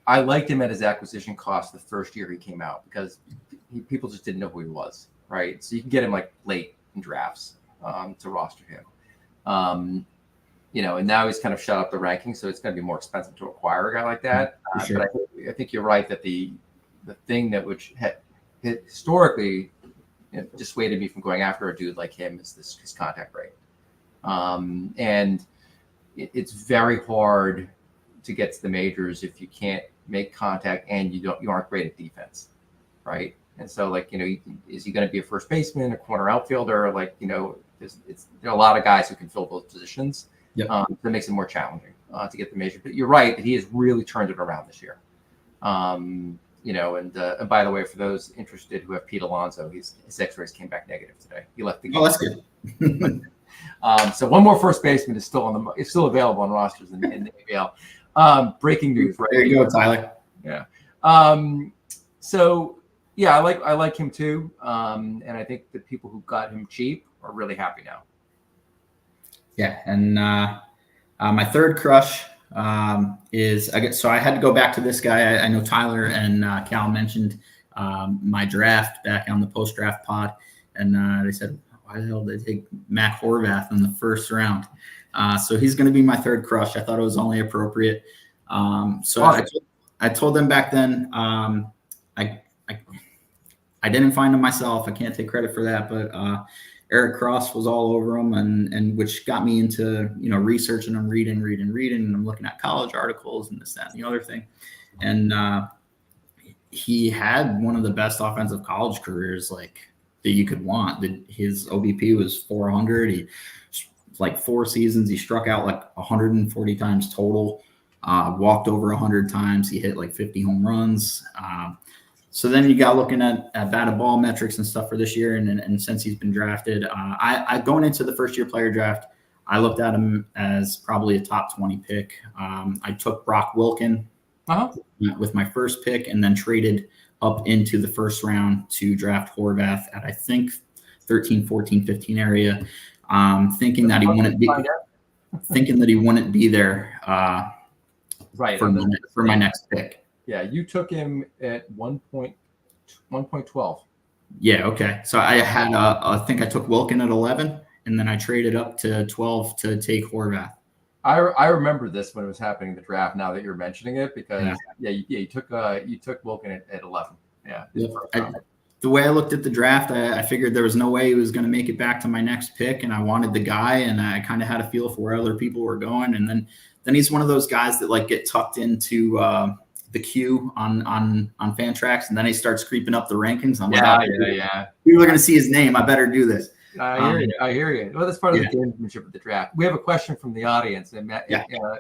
Speaker 1: I liked him at his acquisition cost the first year he came out because people just didn't know who he was, right? So you can get him like late in drafts to roster him. And now he's kind of shut up the rankings, so it's going to be more expensive to acquire a guy like that.
Speaker 2: Sure.
Speaker 1: But I think you're right that the thing that which had historically dissuaded me from going after a dude like him is his contact rate. And it's very hard to get to the majors if you can't make contact and you aren't great at defense, right? And so, is he going to be a first baseman, a corner outfielder? There are a lot of guys who can fill those positions.
Speaker 2: Yep.
Speaker 1: That makes it more challenging to get the major. But you're right that he has really turned it around this year. And by the way, for those interested who have Pete Alonso, his X-rays came back negative today. He left the game.
Speaker 2: Oh, that's good.
Speaker 1: So one more first baseman is still available on rosters in the ABL. Breaking news, right?
Speaker 2: There you go, Tyler.
Speaker 1: Yeah. So yeah, I like him too. And I think the people who got him cheap are really happy now.
Speaker 2: Yeah, and my third crush is so I had to go back to this guy. I know Tyler and Cal mentioned my draft back on the post-draft pod, and they said, why the hell did they take Mac Horvath in the first round? So he's going to be my third crush. I thought it was only appropriate. I told them back then, I didn't find him myself. I can't take credit for that, but Eric Cross was all over him, and which got me into researching and reading, and I'm looking at college articles and this, that, and the other thing. And he had one of the best offensive college careers that you could want. His OBP was 400. He 4 seasons. He struck out 140 times total. Walked over 100 times. He hit 50 home runs. So then you got looking at batted ball metrics and stuff for this year. And since he's been drafted, I going into the first year player draft, I looked at him as probably a top 20 pick. I took Brock Wilken with my first pick and then traded up into the first round to draft Horvath at, I think, 13, 14, 15 area, thinking that he wouldn't be there
Speaker 1: right
Speaker 2: for my next pick.
Speaker 1: Yeah, you took him at 1.12.
Speaker 2: Yeah, okay. So I had, I think I took Wilken at 11, and then I traded up to 12 to take Horvath.
Speaker 1: I remember this when it was happening in the draft. Now that you're mentioning it, because you took Wilken at 11. Yeah.
Speaker 2: The way I looked at the draft, I figured there was no way he was going to make it back to my next pick, and I wanted the guy, and I kind of had a feel for where other people were going, and then he's one of those guys that get tucked into the queue on Fantrax, and then he starts creeping up the rankings. I'm
Speaker 1: yeah,
Speaker 2: like,
Speaker 1: yeah.
Speaker 2: People are going to see his name. I better do this.
Speaker 1: I hear you. Well, that's part of the gamesmanship of the draft. We have a question from the audience, and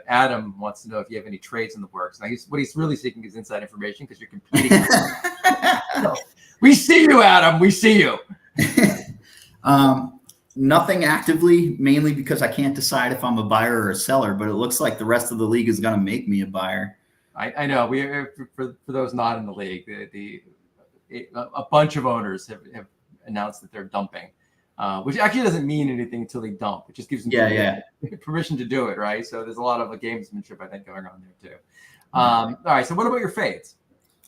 Speaker 1: Adam wants to know if you have any trades in the works. Now, what he's really seeking is inside information because you're competing. So, we see you, Adam. We see you.
Speaker 2: Nothing actively, mainly because I can't decide if I'm a buyer or a seller, but it looks like the rest of the league is going to make me a buyer.
Speaker 1: I know. For those not in the league, a bunch of owners have announced that they're dumping, which actually doesn't mean anything until they dump. It just gives them permission to do it, right? So there's a lot of gamesmanship, I think, going on there too. All right. So what about your fades?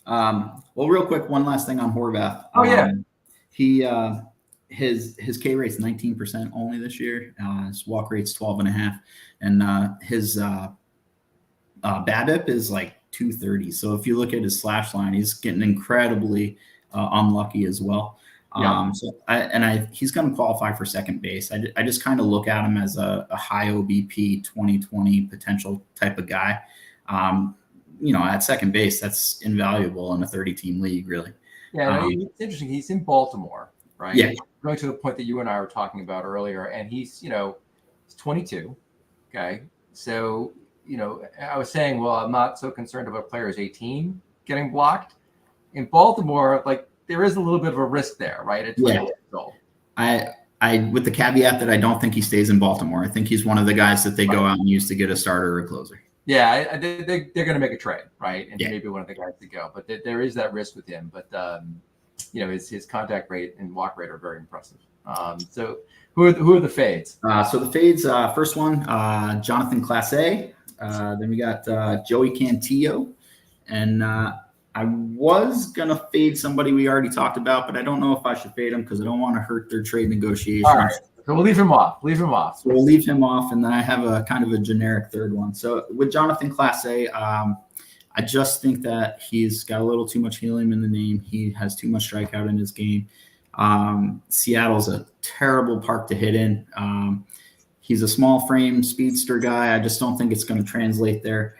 Speaker 2: Well, real quick, one last thing on Horvath.
Speaker 1: Oh yeah.
Speaker 2: His K rate's 19% only this year. His walk rate's 12.5, and his BABIP is like 230. So if you look at his slash line, he's getting incredibly unlucky as well. He's going to qualify for second base. I just kind of look at him as a high OBP 2020 potential type of guy. At second base, that's invaluable in a 30-team league, really.
Speaker 1: Yeah, it's interesting. He's in Baltimore, right?
Speaker 2: Yeah.
Speaker 1: Going to the point that you and I were talking about earlier, and he's 22. Okay, so I was saying, well, I'm not so concerned about a player who's 18 getting blocked. In Baltimore, there is a little bit of a risk there, right? At 20 years old.
Speaker 2: I with the caveat that I don't think he stays in Baltimore. I think he's one of the guys that they go out and use to get a starter or a closer.
Speaker 1: Yeah, they're going to make a trade, right? And maybe one of the guys to go. But there is that risk with him. But, his contact rate and walk rate are very impressive. So who are the fades?
Speaker 2: So the fades, first one, Jonathan Clase. Then we got Joey Cantillo. And I was going to fade somebody we already talked about, but I don't know if I should fade him because I don't want to hurt their trade negotiations.
Speaker 1: All right. So we'll leave him off.
Speaker 2: So we'll leave him off, and then I have a kind of a generic third one. So with Jonathan Clase, I just think that he's got a little too much helium in the name. He has too much strikeout in his game. Seattle's a terrible park to hit in. He's a small frame speedster guy. I just don't think it's going to translate there.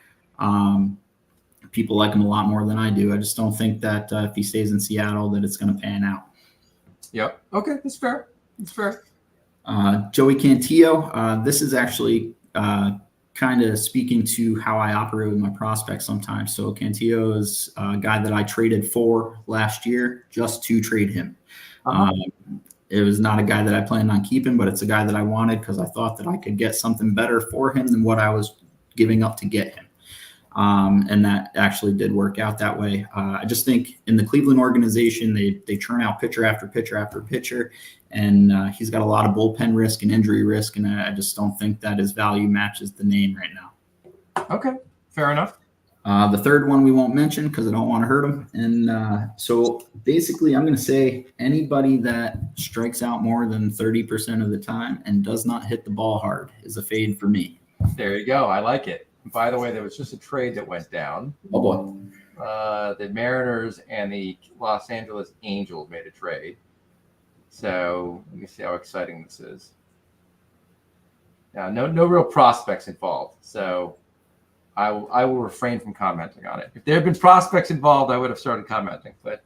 Speaker 2: People like him a lot more than I do. I just don't think that if he stays in Seattle that it's going to pan out.
Speaker 1: Yep. Okay, that's fair.
Speaker 2: Joey Cantillo, this is actually kind of speaking to how I operate with my prospects sometimes. So Cantillo is a guy that I traded for last year just to trade him. It was not a guy that I planned on keeping, but it's a guy that I wanted because I thought that I could get something better for him than what I was giving up to get him. And that actually did work out that way. I just think in the Cleveland organization, they churn out pitcher after pitcher after pitcher, and he's got a lot of bullpen risk and injury risk, and I just don't think that his value matches the name right now.
Speaker 1: Okay, fair enough.
Speaker 2: The third one we won't mention because I don't want to hurt him. And so basically I'm going to say anybody that strikes out more than 30% of the time and does not hit the ball hard is a fade for me.
Speaker 1: There you go. I like it. By the way, there was just a trade that went down.
Speaker 2: Oh, boy.
Speaker 1: The Mariners and the Los Angeles Angels made a trade. So let me see how exciting this is. Now, no real prospects involved. So I will refrain from commenting on it. If there had been prospects involved, I would have started commenting, but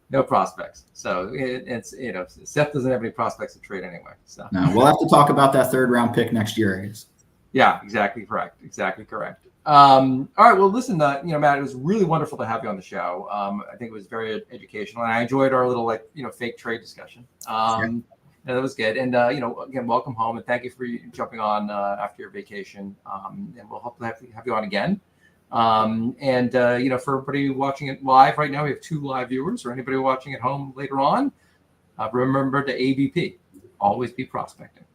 Speaker 1: no prospects. So it's Seth doesn't have any prospects to trade anyway. So
Speaker 2: no, we'll have to talk about that third round pick next year, I guess.
Speaker 1: Yeah, exactly correct. All right. Well, listen, Matt, it was really wonderful to have you on the show. I think it was very educational, and I enjoyed our little fake trade discussion. Sure. That was good. And again, welcome home, and thank you for jumping on after your vacation. And we'll hopefully have you on again. For everybody watching it live right now, we have 2 live viewers. Or anybody watching at home later on, remember to ABP. Always be prospecting.